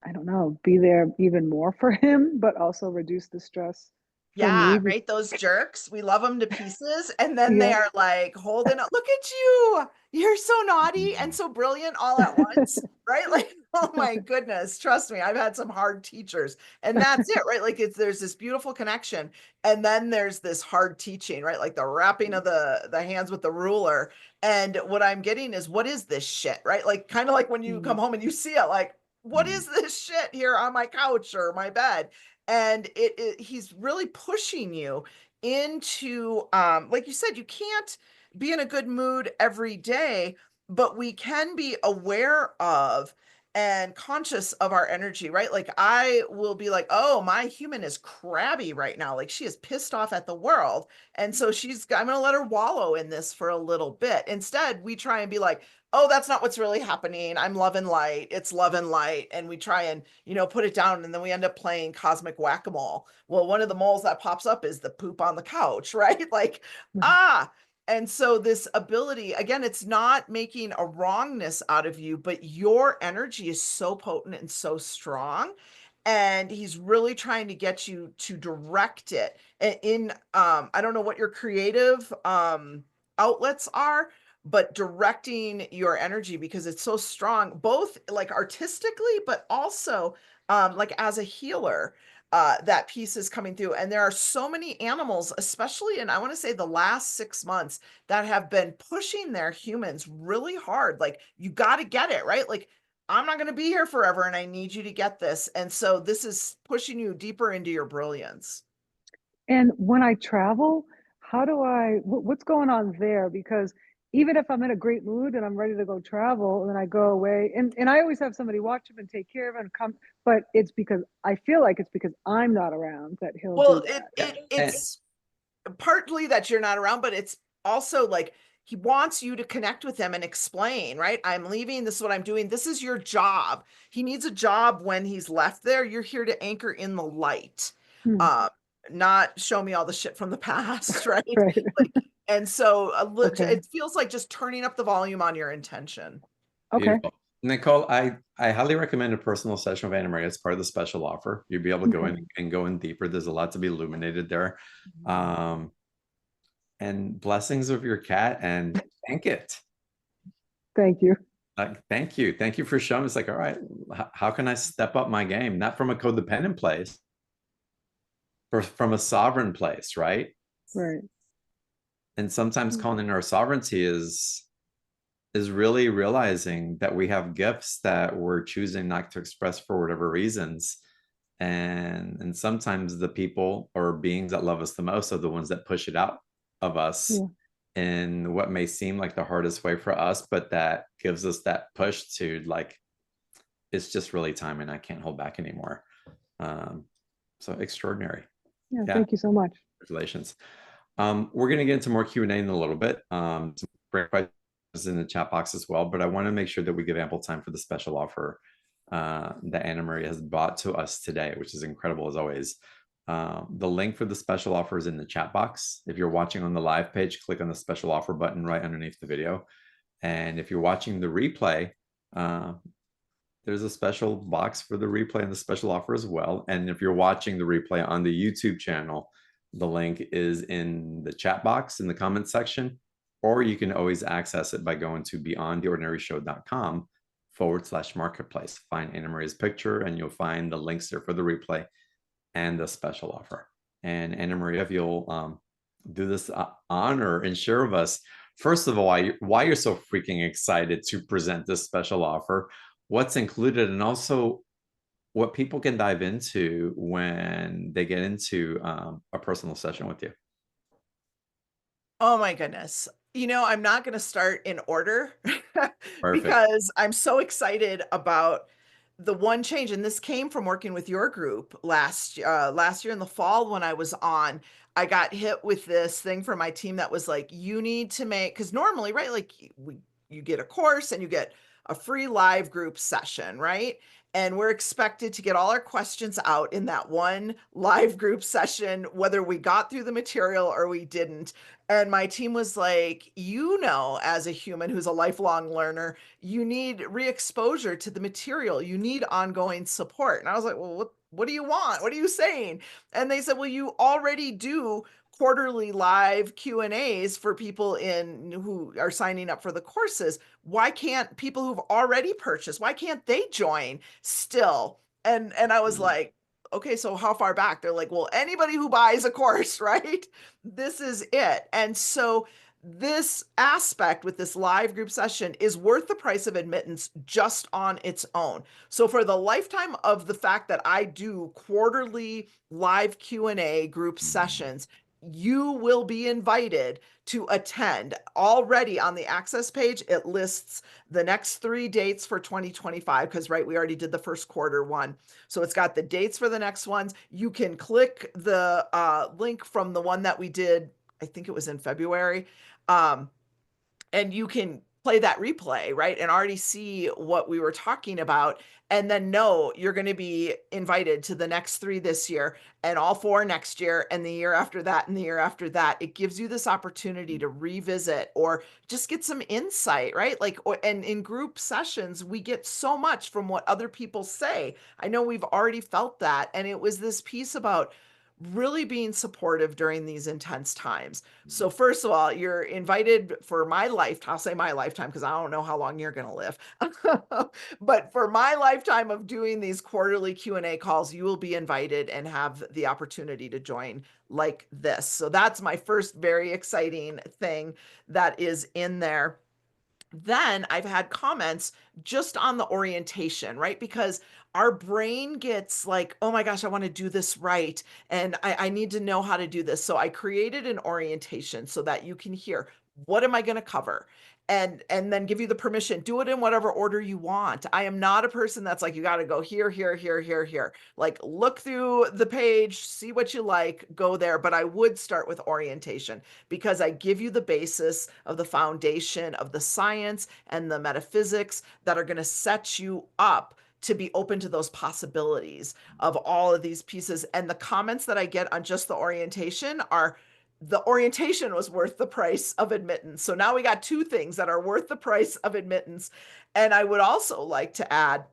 I don't know, be there even more for him, but also reduce the stress for Yeah, me. right. Those jerks, we love them to pieces. And then they Yeah. are like holding up, look at you. You're so naughty and so brilliant all at once, right? Like, oh my goodness, trust me, I've had some hard teachers. And that's it, right? Like there's this beautiful connection. And then there's this hard teaching, right? Like the wrapping of the hands with the ruler. And what I'm getting is, what is this shit, right? Like kind of like when you come home and you see it, like, what is this shit here on my couch or my bed? And he's really pushing you into like you said, you can't be in a good mood every day, but we can be aware of and conscious of our energy, right? Like I will be like, oh, my human is crabby right now, like she is pissed off at the world, and so I'm gonna let her wallow in this for a little bit. Instead, we try and be like, oh, that's not what's really happening. I'm love and light. It's love and light. And we try and, put it down. And then we end up playing cosmic whack-a-mole. Well, one of the moles that pops up is the poop on the couch, right? Like, ah. And so this ability, again, it's not making a wrongness out of you, but your energy is so potent and so strong. And he's really trying to get you to direct it in, I don't know what your creative outlets are, but directing your energy, because it's so strong, both like artistically, but also like as a healer. That piece is coming through. And there are so many animals, especially in, I want to say, the last 6 months, that have been pushing their humans really hard. Like, you got to get it, right? Like, I'm not going to be here forever and I need you to get this. And so this is pushing you deeper into your brilliance. And when I travel, what's going on there? Because even if I'm in a great mood and I'm ready to go travel, and then I go away, and I always have somebody watch him and take care of him and come, but it's because I feel like it's because I'm not around that he'll Well, do that. it's partly that you're not around, but it's also like he wants you to connect with him and explain, right? I'm leaving. This is what I'm doing. This is your job. He needs a job when he's left there. You're here to anchor in the light, Hmm. uh, not show me all the shit from the past, right? Right. Like, and so Okay. it feels like just turning up the volume on your intention. Okay. Beautiful. Nicole, I highly recommend a personal session with Anna Maria. It's part of the special offer. You'll be able to go Okay. in and go in deeper. There's a lot to be illuminated there. And blessings of your cat, and thank it. Thank you. Thank you. Thank you for showing us, like, all right, how can I step up my game? Not from a codependent place, but from a sovereign place, right? Right. And sometimes calling in our sovereignty is really realizing that we have gifts that we're choosing not to express for whatever reasons. And sometimes the people or beings that love us the most are the ones that push it out of us. Yeah. In what may seem like the hardest way for us, but that gives us that push to, like, it's just really time and I can't hold back anymore. So extraordinary. Yeah. Thank you so much. Congratulations. We're going to get into more Q&A in a little bit. Some great questions in the chat box as well, but I want to make sure that we give ample time for the special offer that Anna Maria has brought to us today, which is incredible as always. The link for the special offer is in the chat box. If you're watching on the live page, click on the special offer button right underneath the video. And if you're watching the replay, there's a special box for the replay and the special offer as well. And if you're watching the replay on the YouTube channel, the link is in the chat box in the comment section, or you can always access it by going to beyondtheordinaryshow.com/marketplace. Find Anna Maria's picture and you'll find the links there for the replay and a special offer. And Anna Maria, if you'll do this honor and share with us, first of all, why you're so freaking excited to present this special offer, what's included, and also what people can dive into when they get into a personal session with you. Oh my goodness. I'm not going to start in order Perfect. because I'm so excited about the one change. And this came from working with your group last year in the fall when I was on. I got hit with this thing from my team that was like, you need to make, because normally, right, like you get a course and you get a free live group session, right? And we're expected to get all our questions out in that one live group session, whether we got through the material or we didn't. And my team was like, as a human who's a lifelong learner, you need re-exposure to the material. You need ongoing support. And I was like, well, what do you want? What are you saying? And they said, well, you already do quarterly live Q&As for people who are signing up for the courses. Why can't people who've already purchased, why can't they join still? And I was like, okay, so how far back? They're like, well, anybody who buys a course, right? This is it. And so this aspect with this live group session is worth the price of admittance just on its own. So for the lifetime of the fact that I do quarterly live Q&A group sessions, you will be invited to attend. Already on the access page, it lists the next 3 dates for 2025 because, right, we already did the first quarter one. So it's got the dates for the next ones. You can click the link from the one that we did, I think it was in February, and you can play that replay, right, and already see what we were talking about, and then know you're going to be invited to the next 3 this year and all 4 next year and the year after that and the year after that. It gives you this opportunity to revisit or just get some insight, right? And in group sessions, we get so much from what other people say. I know we've already felt that, and it was this piece about really being supportive during these intense times. So first of all, you're invited for my lifetime. I'll say my lifetime because I don't know how long you're going to live. But for my lifetime of doing these quarterly Q&A calls, you will be invited and have the opportunity to join like this. So that's my first very exciting thing that is in there. Then I've had comments just on the orientation, right? Because our brain gets like, oh my gosh, I want to do this right. And I need to know how to do this. So I created an orientation so that you can hear, what am I going to cover? And then give you the permission, do it in whatever order you want. I am not a person that's like, you got to go here, here, here, here, here. Like, look through the page, see what you like, go there. But I would start with orientation because I give you the basis of the foundation of the science and the metaphysics that are going to set you up to be open to those possibilities of all of these pieces. And the comments that I get on just the orientation are, the orientation was worth the price of admittance. So now we got 2 things that are worth the price of admittance. And I would also like to add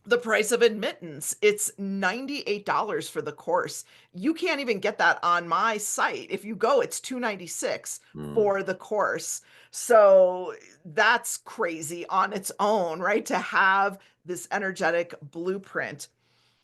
the price of admittance. It's $98 for the course. You can't even get that on my site. If you go, it's $296 for the course. So that's crazy on its own, right? To have this energetic blueprint.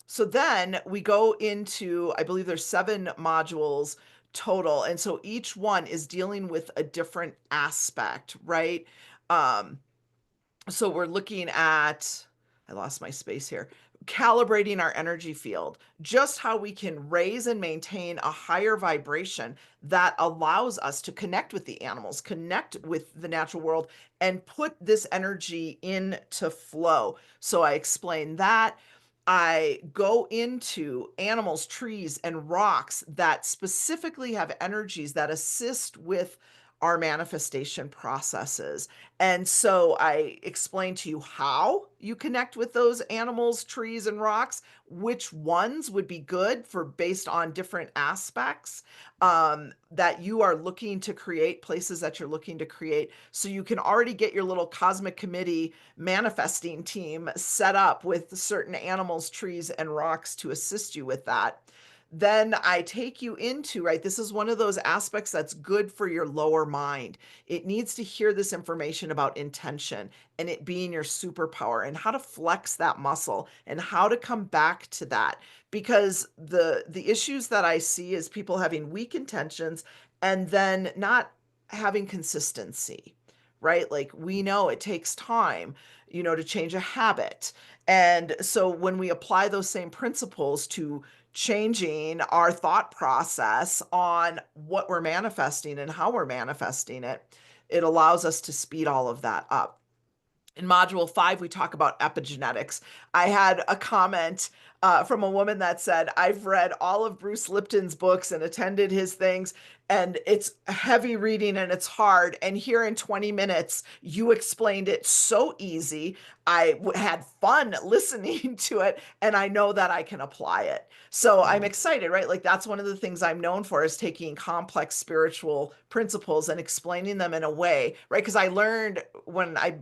So then we go into, I believe there's 7 modules total. And so each one is dealing with a different aspect, right? So we're looking at, I lost my space here, calibrating our energy field, just how we can raise and maintain a higher vibration that allows us to connect with the animals, connect with the natural world, and put this energy into flow. So I explain that. I go into animals, trees, and rocks that specifically have energies that assist with our manifestation processes. And so I explain to you how you connect with those animals, trees, and rocks, which ones would be good for based on different aspects that you are looking to create, places that you're looking to create. So you can already get your little cosmic committee manifesting team set up with certain animals, trees, and rocks to assist you with that. then I take you into, right, this is one of those aspects that's good for your lower mind. It needs to hear this information about intention and it being your superpower and how to flex that muscle and how to come back to that. Because the issues that I see is people having weak intentions and then not having consistency, right? Like we know it takes time, to change a habit. And so when we apply those same principles to changing our thought process on what we're manifesting and how we're manifesting it, it allows us to speed all of that up. In module 5, we talk about epigenetics. I had a comment from a woman that said, I've read all of Bruce Lipton's books and attended his things, and it's heavy reading and it's hard. And here in 20 minutes, you explained it so easy. I had fun listening to it, and I know that I can apply it. So I'm excited, right? Like that's one of the things I'm known for is taking complex spiritual principles and explaining them in a way, right? Because I learned when I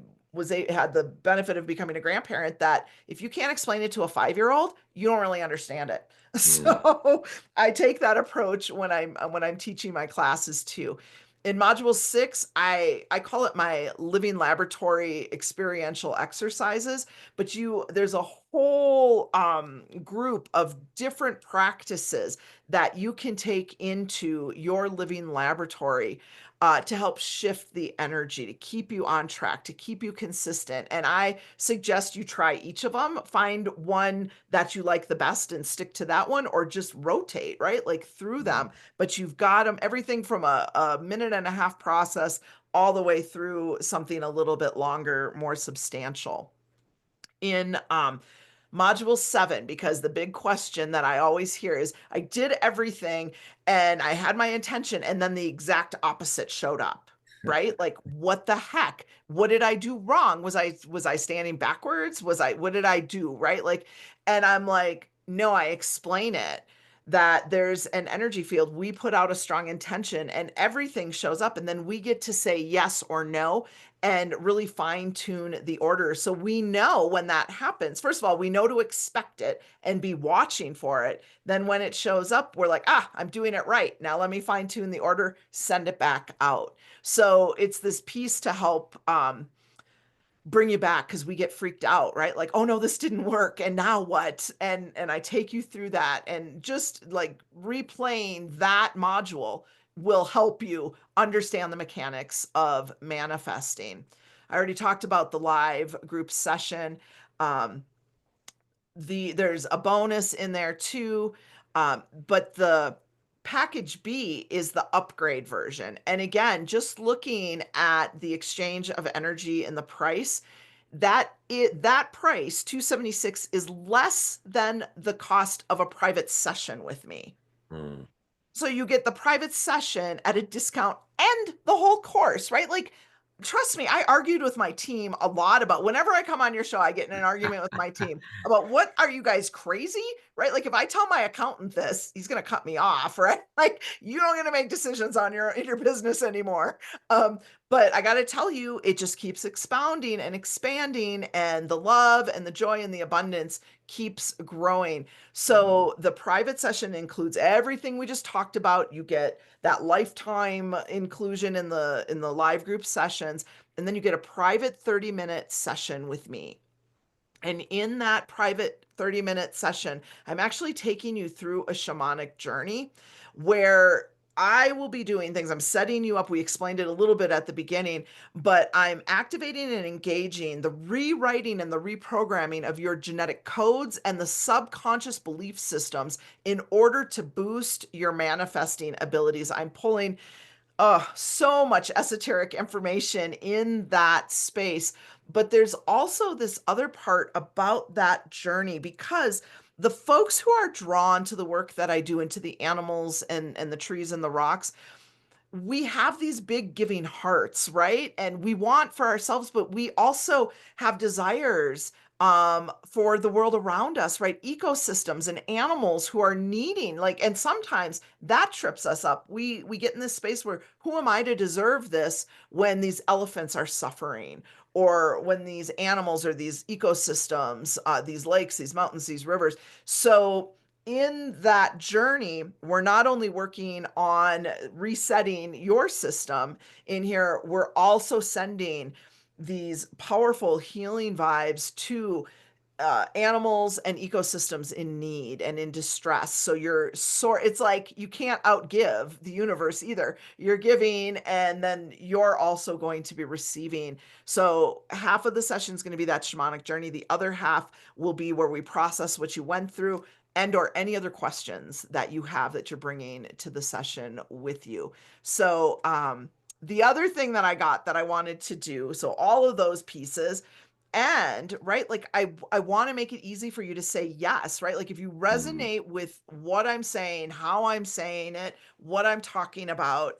had the benefit of becoming a grandparent that if you can't explain it to a 5-year-old, you don't really understand it. So I take that approach when I'm teaching my classes too. In module 6, I call it my living laboratory experiential exercises, but there's a whole group of different practices that you can take into your living laboratory to help shift the energy, to keep you on track, to keep you consistent. And I suggest you try each of them, find one that you like the best and stick to that one, or just rotate, right? Like through them. But you've got them, everything from a minute and a half process all the way through something a little bit longer, more substantial. In module 7, because the big question that I always hear is I did everything and I had my intention and then the exact opposite showed up, right? Like what the heck? What did I do wrong? Was I standing backwards? What did I do, right? Like, and I'm like, no, I explain it that there's an energy field. We put out a strong intention and everything shows up, and then we get to say yes or no and really fine tune the order. So we know when that happens, first of all, we know to expect it and be watching for it. Then when it shows up, we're like, I'm doing it right. Now let me fine tune the order, send it back out. So it's this piece to help bring you back, because we get freaked out, right? Like, oh no, this didn't work, and now what? And I take you through that, and just like replaying that module will help you understand the mechanics of manifesting. I already talked about the live group session. There's a bonus in there too, but the package B is the upgrade version. And again, just looking at the exchange of energy and the price, that price, 276, is less than the cost of a private session with me. So you get the private session at a discount and the whole course, right? Like, trust me, I argued with my team a lot about, whenever I come on your show, I get in an argument with my team about, what are you guys crazy? Right? Like if I tell my accountant this, he's going to cut me off, right? Like you don't get to make decisions on in your business anymore. But I got to tell you, it just keeps expounding and expanding, and the love and the joy and the abundance keeps growing. So the private session includes everything we just talked about. You get that lifetime inclusion in the live group sessions, and then you get a private 30-minute session with me. And in that private 30-minute session, I'm actually taking you through a shamanic journey where I will be doing things. I'm setting you up. We explained it a little bit at the beginning, but I'm activating and engaging the rewriting and the reprogramming of your genetic codes and the subconscious belief systems in order to boost your manifesting abilities. I'm pulling so much esoteric information in that space. But there's also this other part about that journey, because the folks who are drawn to the work that I do, into the animals and the trees and the rocks, we have these big giving hearts, right? And we want for ourselves, but we also have desires for the world around us, right? Ecosystems and animals who are needing, like, and sometimes that trips us up. We get in this space where, who am I to deserve this when these elephants are suffering, or when these animals or these ecosystems, these lakes, these mountains, these rivers. So in that journey, we're not only working on resetting your system in here, we're also sending these powerful healing vibes to animals and ecosystems in need and in distress. So it's like you can't outgive the universe either. You're giving, and then you're also going to be receiving. So half of the session is going to be that shamanic journey. The other half will be where we process what you went through and or any other questions that you have that you're bringing to the session with you. So the other thing that I got that I wanted to do, so all of those pieces, and right, like I want to make it easy for you to say yes, right? Like if you resonate with what I'm saying, how I'm saying it, what I'm talking about,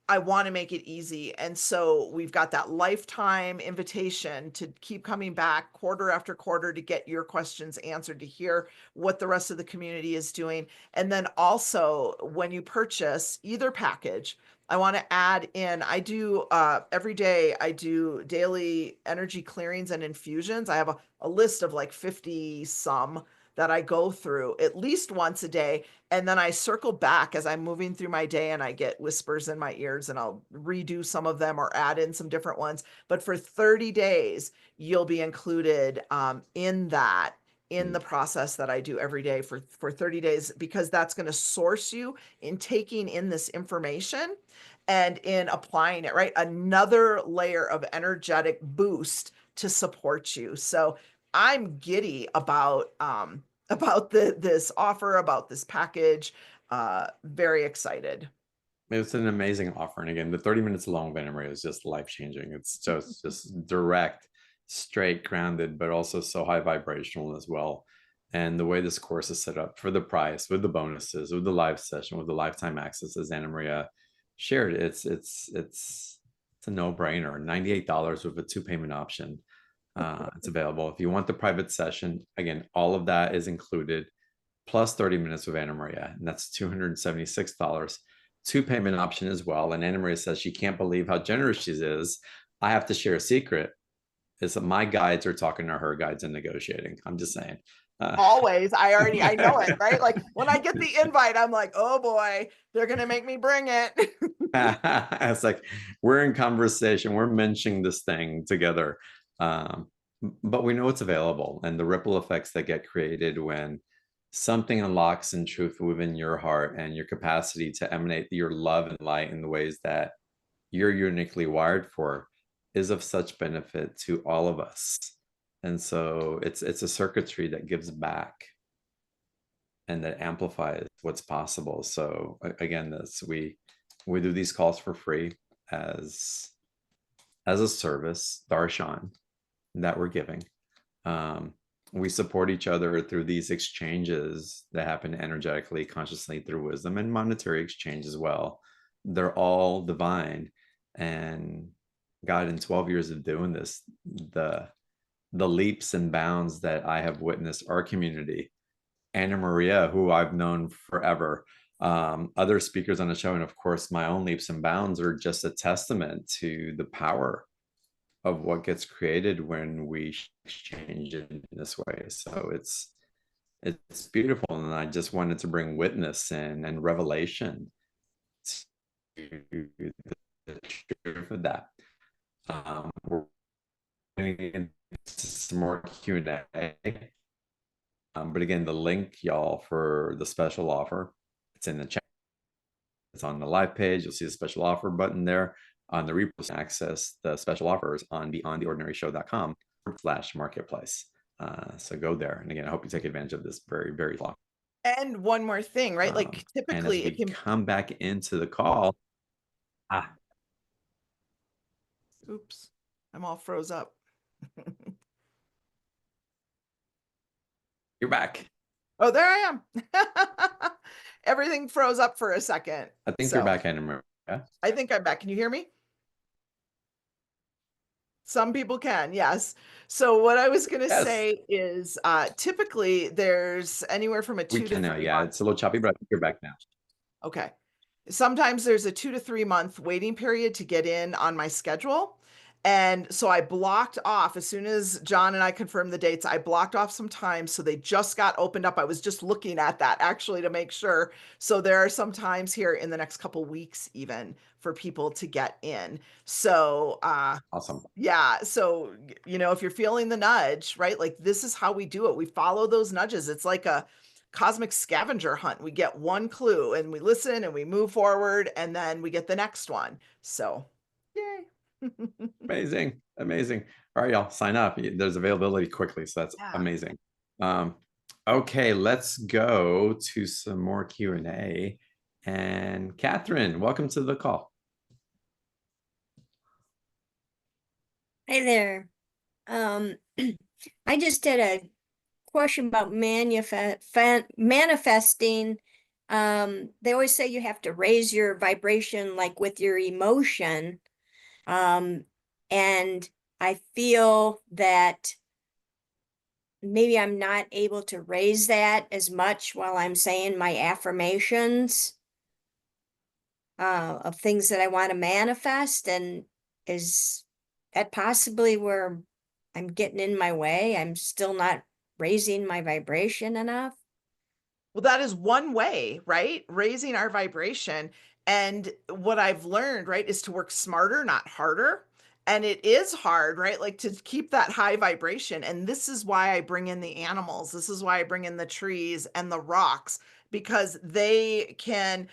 I want to make it easy. And so we've got that lifetime invitation to keep coming back quarter after quarter to get your questions answered, to hear what the rest of the community is doing. And then also when you purchase either package, I want to add in, I do every day, I do daily energy clearings and infusions. I have a list of like 50 some that I go through at least once a day. And then I circle back as I'm moving through my day and I get whispers in my ears and I'll redo some of them or add in some different ones. But for 30 days, you'll be included in that, in the process that I do every day for 30 days, because that's going to source you in taking in this information and in applying it, right? Another layer of energetic boost to support you. So I'm giddy about this offer, about this package. Very excited. It's an amazing offer. And again, the 30 minutes long of Maria is just life-changing. It's just direct, straight, grounded, but also so high vibrational as well. And the way this course is set up for the price, with the bonuses, with the live session, with the lifetime access, as Anna Maria shared, it's a no-brainer. $98 with a 2-payment option. It's available. If you want the private session, again, all of that is included, plus 30 minutes with Anna Maria, and that's $276. 2-payment option as well. And Anna Maria says she can't believe how generous she is. I have to share a secret, is that my guides are talking to her guides and negotiating. I'm just saying. Always. I know it, right? Like when I get the invite, I'm like, oh boy, they're going to make me bring it. It's like, we're in conversation. We're mentioning this thing together. But we know it's available, and the ripple effects that get created when something unlocks in truth within your heart and your capacity to emanate your love and light in the ways that you're uniquely wired for is of such benefit to all of us. And so it's a circuitry that gives back and that amplifies what's possible. So again, we do these calls for free as a service, darshan, that we're giving. We support each other through these exchanges that happen energetically, consciously, through wisdom, and monetary exchange as well. They're all divine. And God, in 12 years of doing this, the leaps and bounds that I have witnessed our community, Anna Maria, who I've known forever, other speakers on the show, and of course my own leaps and bounds, are just a testament to the power of what gets created when we exchange in this way. So it's beautiful, and I just wanted to bring witness and revelation to the truth of that. We're getting into some more Q&A, but again, the link, y'all, for the special offer, it's in the chat. It's on the live page. You'll see the special offer button there. On the repost, access the special offers on beyondtheordinaryshow.com/marketplace. So go there. And again, I hope you take advantage of this very, very long. And one more thing, right? Like typically and as we come back into the call. Oops, I'm all froze up. You're back. Oh, there I am. Everything froze up for a second. I think you're back, Anna Maria. I think I'm back. Can you hear me? Some people can, yes. So what I was going to say is typically there's anywhere from a 2 to 3 month. Yeah, it's a little choppy, but I think you're back now. Okay. Sometimes there's a 2 to 3 month waiting period to get in on my schedule. And so I blocked off, as soon as John and I confirmed the dates, I blocked off some time. So they just got opened up. I was just looking at that actually to make sure. So there are some times here in the next couple weeks, even for people to get in. So, Awesome. yeah. So, if you're feeling the nudge, right? Like this is how we do it. We follow those nudges. It's like a cosmic scavenger hunt. We get one clue and we listen and we move forward and then we get the next one. So, yay. Amazing. Amazing. All right, y'all, sign up. There's availability quickly, so that's Yeah. amazing. Okay, let's go to some more Q&A. And Catherine, welcome to the call. Hi there. I just had a question about manifesting. They always say you have to raise your vibration like with your emotion. And I feel that maybe I'm not able to raise that as much while I'm saying my affirmations of things that I want to manifest. And is that possibly where I'm getting in my way? I'm still not raising my vibration enough. Well, that is one way, right? Raising our vibration. And what I've learned, right, is to work smarter, not harder. And it is hard, right? Like to keep that high vibration. And this is why I bring in the animals. This is why I bring in the trees and the rocks, because they can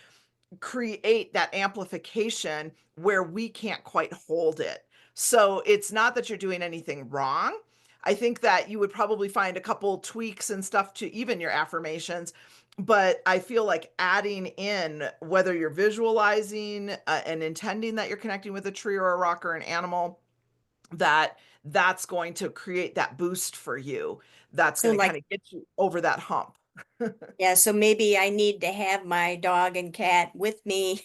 create that amplification where we can't quite hold it. So it's not that you're doing anything wrong. I think that you would probably find a couple tweaks and stuff to even your affirmations, but I feel like adding in, whether you're visualizing and intending that you're connecting with a tree or a rock or an animal, that's going to create that boost for you. That's So going to like, kind of get you over that hump. yeah, so maybe I need to have my dog and cat with me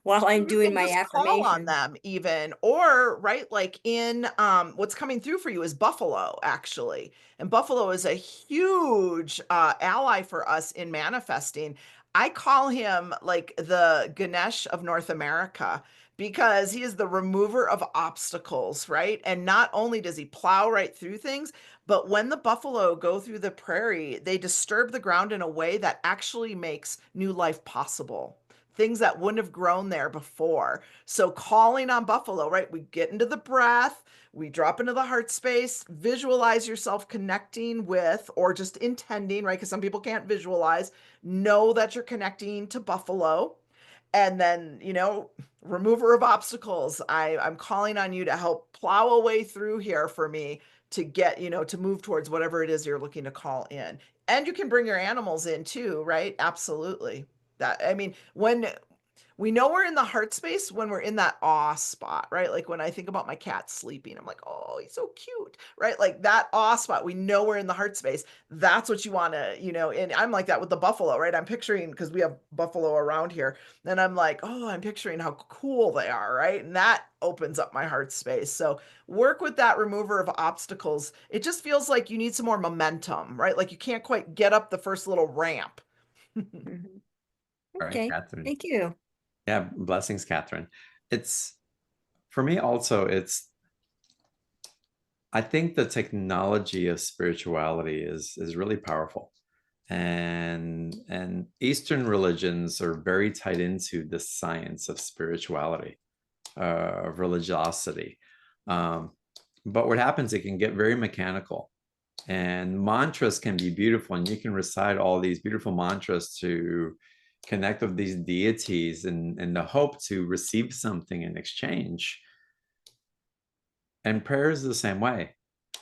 while I'm You doing can my just call on affirmation. them even, or right, like in what's coming through for you is buffalo, actually. And buffalo is a huge ally for us in manifesting. I call him like the Ganesh of North America because he is the remover of obstacles, right? And not only does he plow right through things, but when the buffalo go through the prairie, they disturb the ground in a way that actually makes new life possible, things that wouldn't have grown there before. So calling on buffalo, right? We get into the breath, we drop into the heart space, visualize yourself connecting with, or just intending, right? Because some people can't visualize, know that you're connecting to buffalo. And then, remover of obstacles. I'm calling on you to help plow a way through here for me to get, to move towards whatever it is you're looking to call in. And you can bring your animals in too, right? Absolutely. That, I mean, when we know we're in the heart space, when we're in that awe spot, right? Like when I think about my cat sleeping, I'm like, oh, he's so cute, right? Like that awe spot, we know we're in the heart space. That's what you want to, and I'm like that with the buffalo, right? I'm picturing, because we have buffalo around here, and I'm like, oh, I'm picturing how cool they are, right? And that opens up my heart space. So work with that remover of obstacles. It just feels like you need some more momentum, right? Like you can't quite get up the first little ramp. Mhm. All right, Okay, Catherine. thank you. Yeah, blessings, Catherine. It's, for me also, I think the technology of spirituality is really powerful. And Eastern religions are very tied into the science of spirituality, of religiosity. But what happens, it can get very mechanical. And mantras can be beautiful, and you can recite all these beautiful mantras to connect with these deities and the hope to receive something in exchange. And prayer is the same way,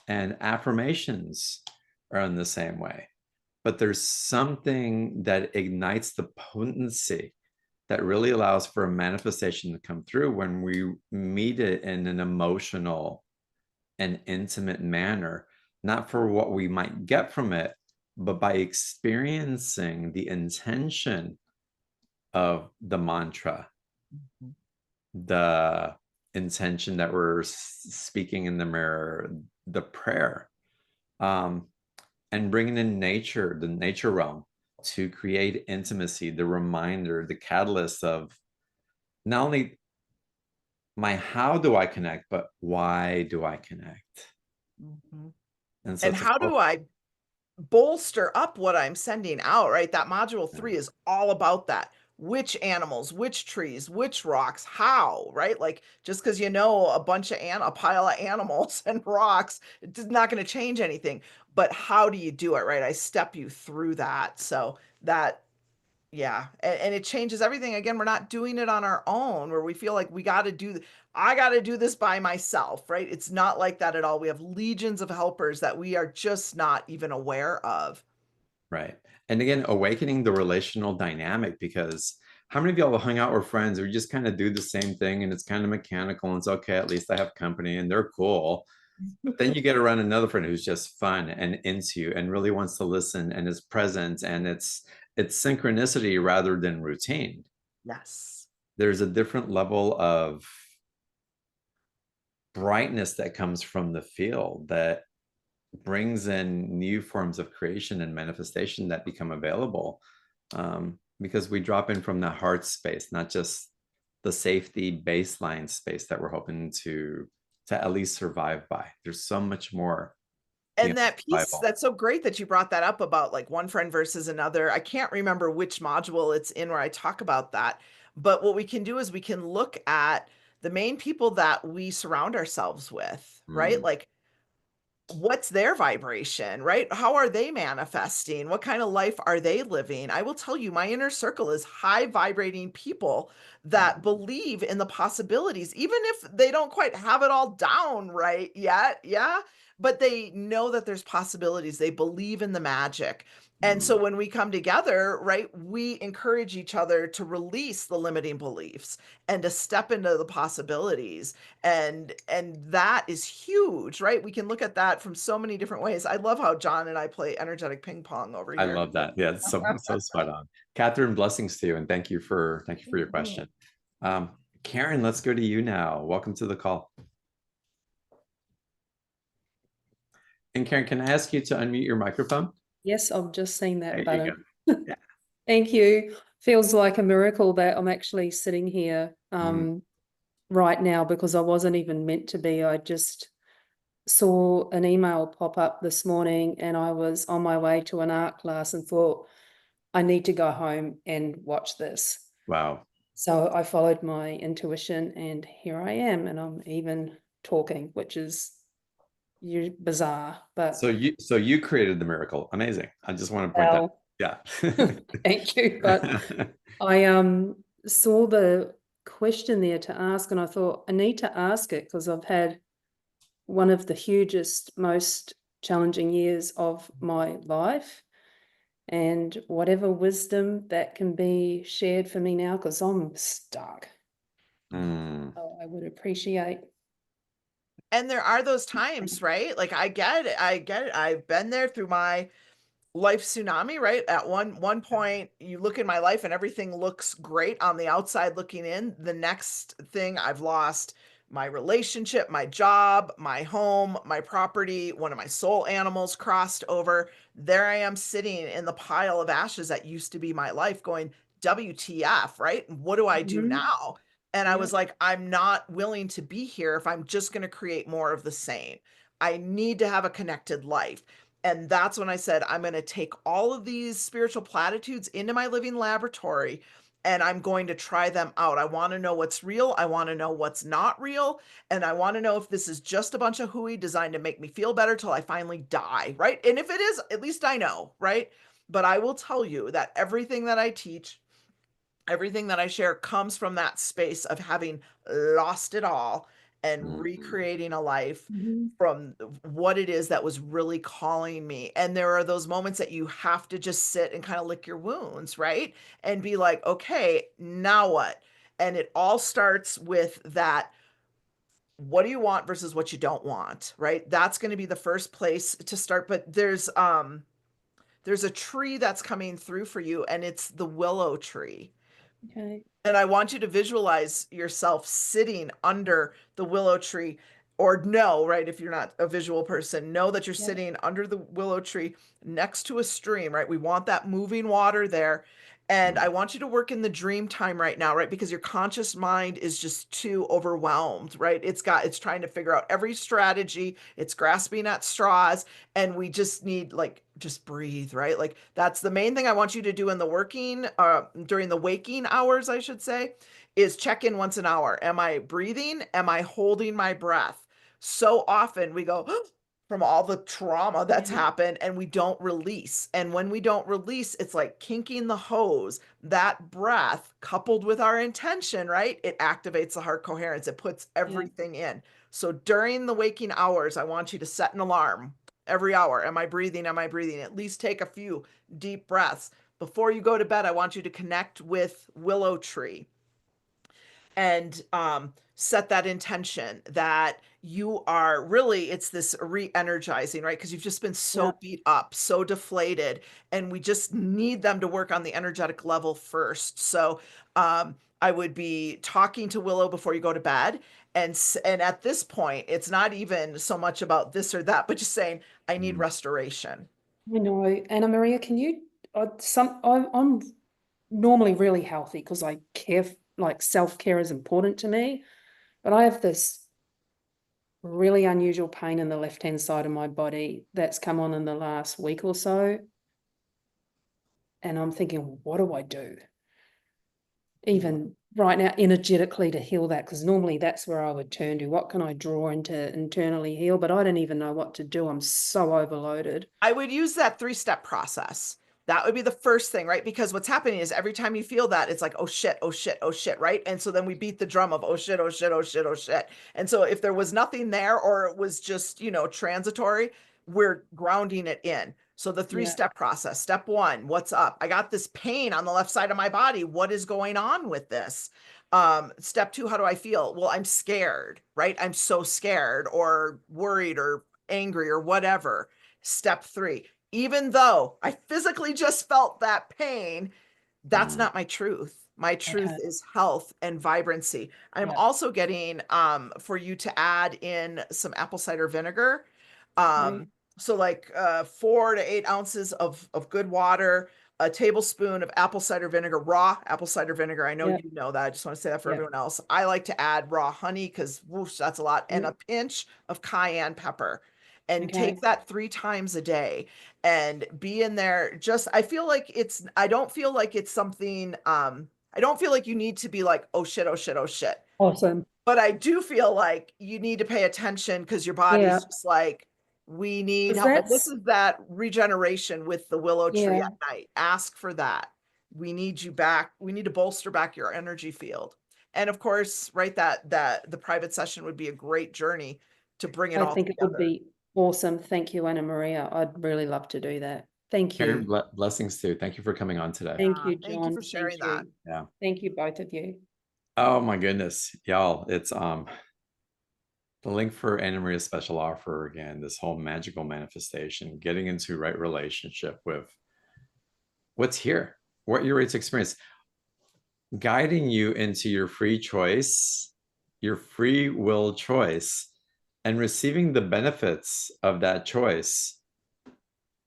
and affirmations are in the same way. But there's something that ignites the potency that really allows for a manifestation to come through when we meet it in an emotional and intimate manner, not for what we might get from it, but by experiencing the intention of the mantra, the intention that we're speaking in the mirror, the prayer, and bringing in nature, the nature realm, to create intimacy, the reminder, the catalyst of not only my how do I connect, but why do I connect? Mhm. And so And it's a how do I bolster up what I'm sending out, right? That module 3 is all about that. Which animals, which trees, which rocks, how, right? Like just because you know a bunch of a pile of animals and rocks, it's not going to change anything. But how do you do it, right? I step you through that. So that, yeah, and it changes everything. Again, we're not doing it on our own where we feel like we got to do, I got to do this by myself, right? It's not like that at all. We have legions of helpers that we are just not even aware of. Right. And again, awakening the relational dynamic, because how many of y'all have hung out with friends who just kind of do the same thing and it's kind of mechanical and it's okay, at least I have company and they're cool. But then you get around another friend who's just fun and into you and really wants to listen and is present, and it's synchronicity rather than routine. Yes. There's a different level of brightness that comes from the field that brings in new forms of creation and manifestation that become available, because we drop in from the heart space, not just the safety baseline space that we're hoping to at least survive by. There's so much more And beyond that piece, survival. that's so great that you brought that up about like one friend versus another. I can't remember which module it's in where I talk about that. But what we can do is we can look at the main people that we surround ourselves with, right? Mm, Like what's their vibration, right? How are they manifesting? What kind of life are they living? I will tell you, my inner circle is high vibrating people that mm, believe in the possibilities, even if they don't quite have it all down right yet. Yeah. But they know that there's possibilities. They believe in the magic. And so mm. when we come together, right, we encourage each other to release the limiting beliefs and to step into the possibilities, and that is huge, right? We can look at that from so many different ways. I love how John and I play energetic ping pong over I here. love that. Yeah, it's so spot on. Catherine, blessings to you, and thank you for your question. Um, Karen, let's go to you now. Welcome to the call. And Karen, can I ask you to unmute your microphone? Yes, I've just seen There that you button. go. Yeah. Thank you. Feels like a miracle that I'm actually sitting here right now, because I wasn't even meant to be. I just saw an email pop up this morning and I was on my way to an art class and thought, I need to go home and watch this. Wow. So I followed my intuition and here I am, and I'm even talking, which is bizarre, but So you created the miracle. Amazing. I just want to point that. well, Yeah. thank you. But I saw the question there to ask, and I thought I need to ask it because I've had one of the hugest, most challenging years of my life, and whatever wisdom that can be shared for me now, because I'm stuck. Mm, So I would appreciate. And there are those times, right? Like I get it. I get it. I've been there through my life tsunami, right? At one point, you look in my life and everything looks great on the outside looking in. The next thing, I've lost my relationship, my job, my home, my property. One of my soul animals crossed over. There I am sitting in the pile of ashes that used to be my life, going, WTF, right? What do I do Mhm. now? And I Yeah. was like, I'm not willing to be here if I'm just going to create more of the same. I need to have a connected life. And that's when I said, I'm going to take all of these spiritual platitudes into my living laboratory and I'm going to try them out. I want to know what's real. I want to know what's not real. And I want to know if this is just a bunch of hooey designed to make me feel better till I finally die. Right. And if it is, at least I know. Right. But I will tell you that everything that I teach, everything that I share comes from that space of having lost it all and mm, recreating a life Mhm. from what it is that was really calling me. And there are those moments that you have to just sit and kind of lick your wounds, right? And be like, okay, now what? And it all starts with that, what do you want versus what you don't want, right? That's going to be the first place to start. But there's a tree that's coming through for you, and it's the willow tree. Okay. And I want you to visualize yourself sitting under the willow tree, or know, right? If you're not a visual person, know that you're Yeah. sitting under the willow tree next to a stream, right? We want that moving water there. And I want you to work in the dream time right now, right? Because your conscious mind is just too overwhelmed, right? It's trying to figure out every strategy, it's grasping at straws, and we just need like, just breathe, right? Like that's the main thing I want you to do in the during the waking hours, I should say, is check in once an hour. Am I breathing? Am I holding my breath? So often we go, from all the trauma that's happened and we don't release. And when we don't release, it's like kinking the hose. That breath coupled with our intention, right? It activates the heart coherence. It puts everything in. So during the waking hours, I want you to set an alarm every hour. Am I breathing? Am I breathing? At least take a few deep breaths. Before you go to bed, I want you to connect with Willow Tree and set that intention that you are really, it's this re-energizing, right? Because you've just been so beat up, so deflated, and we just need them to work on the energetic level first. So I would be talking to Willow before you go to bed. And at this point, it's not even so much about this or that, but just saying, I need restoration. I know, Anna Maria, can you, I'm normally really healthy because I care, like self-care is important to me, but I have this really unusual pain in the left-hand side of my body that's come on in the last week or so. And I'm thinking, what do I do? Even right now, energetically to heal that, because normally that's where I would turn to. What can I draw into internally heal? But I don't even know what to do. I'm so overloaded. I would use that 3-step process. That would be the first thing, right? Because what's happening is every time you feel that, it's like, oh shit, oh shit, oh shit, right? And so then we beat the drum of, oh shit, oh shit, oh shit, oh shit. And so if there was nothing there or it was just, transitory, we're grounding it in. So the 3-step process. Step 1, what's up? I got this pain on the left side of my body. What is going on with this? Step 2, how do I feel? Well, I'm scared, right? I'm so scared or worried or angry or whatever. Step 3, even though I physically just felt that pain, that's not my truth. My truth is health and vibrancy. I'm also getting for you to add in some apple cider vinegar. So like 4 to 8 ounces of good water, a tablespoon of apple cider vinegar, raw apple cider vinegar. I know you know that. I just want to say that for everyone else. I like to add raw honey because whoosh, that's a lot. And a pinch of cayenne pepper. And take that 3 times a day and be in there. Just, I feel like I don't feel like it's something, I don't feel like you need to be like, oh shit, oh shit, oh shit. Awesome. But I do feel like you need to pay attention because your body's just like, we need help. And this is that regeneration with the willow tree at night. Ask for that. We need you back. We need to bolster back your energy field. And of course, right, that the private session would be a great journey to bring it all together. It would be awesome. Thank you, Anna Maria. I'd really love to do that. Thank you. Blessings too. Thank you for coming on today. Thank you, John. Thank you for sharing that. Yeah. Thank you, both of you. Oh my goodness, y'all! It's the link for Anna Maria's special offer again. This whole magical manifestation, getting into right relationship with what's here, what you're ready to experience, guiding you into your free choice, your free will choice, and receiving the benefits of that choice,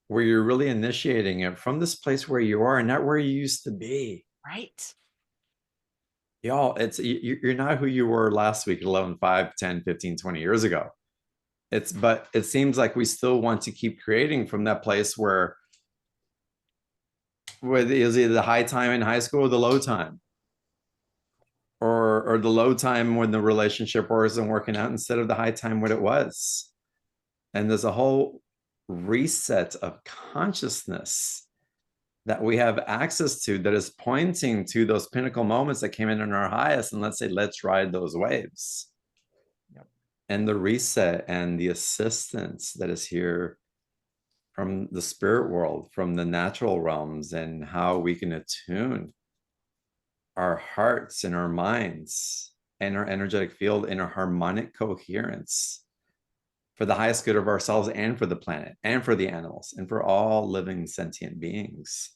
where you're really initiating it from this place where you are and not where you used to be. Right. Y'all, you're not who you were last week, 11, 5, 10, 15, 20 years ago. But it seems like we still want to keep creating from that place where it was either the high time in high school or the low time. Or the low time when the relationship wasn't working out instead of the high time when it was. And there's a whole reset of consciousness that we have access to that is pointing to those pinnacle moments that came in our highest. And let's ride those waves. And the reset and the assistance that is here from the spirit world, from the natural realms, and how we can attune our hearts and our minds and our energetic field in a harmonic coherence for the highest good of ourselves and for the planet and for the animals and for all living sentient beings.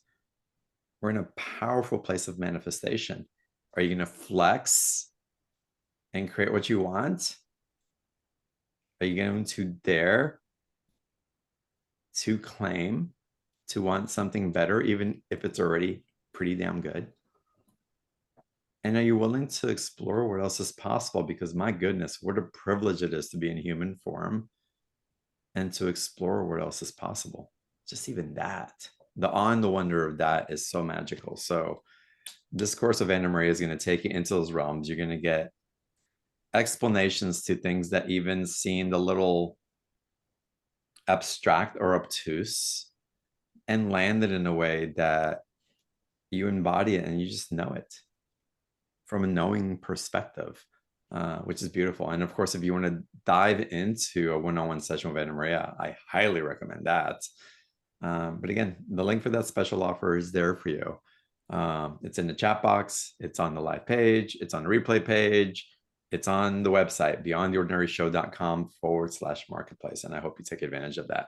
We're in a powerful place of manifestation. Are you going to flex and create what you want? Are you going to dare to claim to want something better, even if it's already pretty damn good? And are you willing to explore what else is possible? Because my goodness, what a privilege it is to be in human form and to explore what else is possible. Just even that, the awe and the wonder of that is so magical. So this course of Anna Maria is going to take you into those realms. You're going to get explanations to things that even seemed a little abstract or obtuse, and landed in a way that you embody it and you just know it from a knowing perspective, which is beautiful. And of course, if you want to dive into a one-on-one session with Anna Maria, I highly recommend that. But again, the link for that special offer is there for you. It's in the chat box. It's on the live page. It's on the replay page. It's on the website, beyondtheordinaryshow.com/marketplace. And I hope you take advantage of that.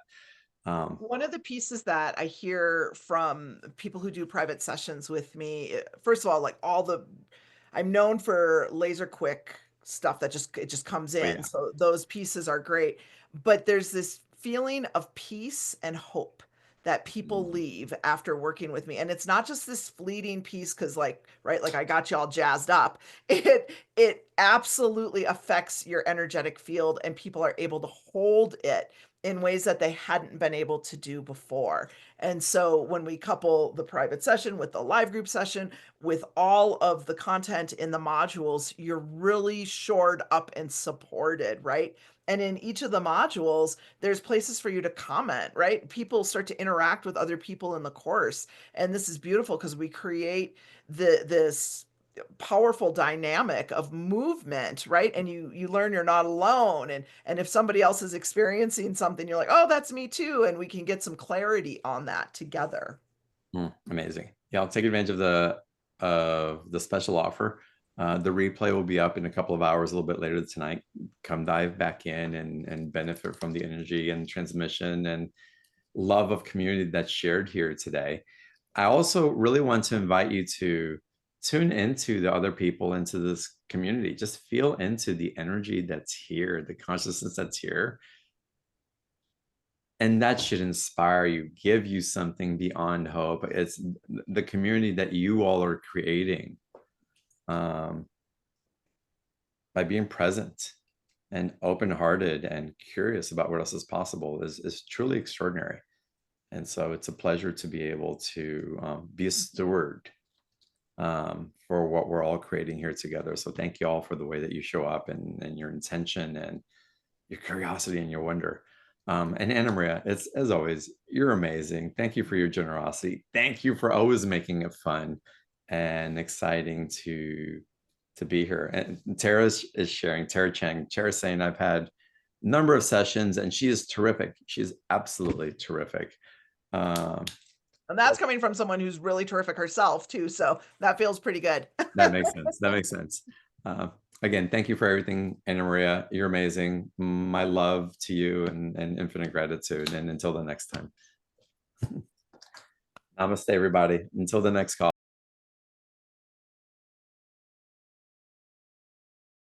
One of the pieces that I hear from people who do private sessions with me, first of all, like I'm known for laser quick stuff that just comes in. yeah. So those pieces are great. But there's this feeling of peace and hope that people leave after working with me. And it's not just this fleeting piece because like, right, like I got you all jazzed up. It absolutely affects your energetic field and people are able to hold it in ways that they hadn't been able to do before. And so when we couple the private session with the live group session, with all of the content in the modules, you're really shored up and supported, right? And in each of the modules, there's places for you to comment, right? People start to interact with other people in the course. And this is beautiful because we create this powerful dynamic of movement, right? And you learn you're not alone. And if somebody else is experiencing something, you're like, oh, that's me too. And we can get some clarity on that together. Amazing. Yeah, I'll take advantage of the special offer. The replay will be up in a couple of hours, a little bit later tonight. Come dive back in and benefit from the energy and transmission and love of community that's shared here today. I also really want to invite you to tune into the other people into this community. Just feel into the energy that's here, the consciousness that's here. And that should inspire you, give you something beyond hope. It's the community that you all are creating by being present and open-hearted and curious about what else is possible is truly extraordinary. And so it's a pleasure to be able to be a steward for what we're all creating here together. So thank you all for the way that you show up and your intention and your curiosity and your wonder. And Anna Maria, it's as always, you're amazing. Thank you for your generosity. Thank you for always making it fun and exciting to be here. And Tara is sharing, Tara Chang. Tara's saying I've had a number of sessions and she is terrific. She's absolutely terrific. And that's coming from someone who's really terrific herself too. So that feels pretty good. That makes sense. That makes sense. Again, thank you for everything, Anna Maria. You're amazing. My love to you and infinite gratitude. And until the next time. Namaste, everybody. Until the next call.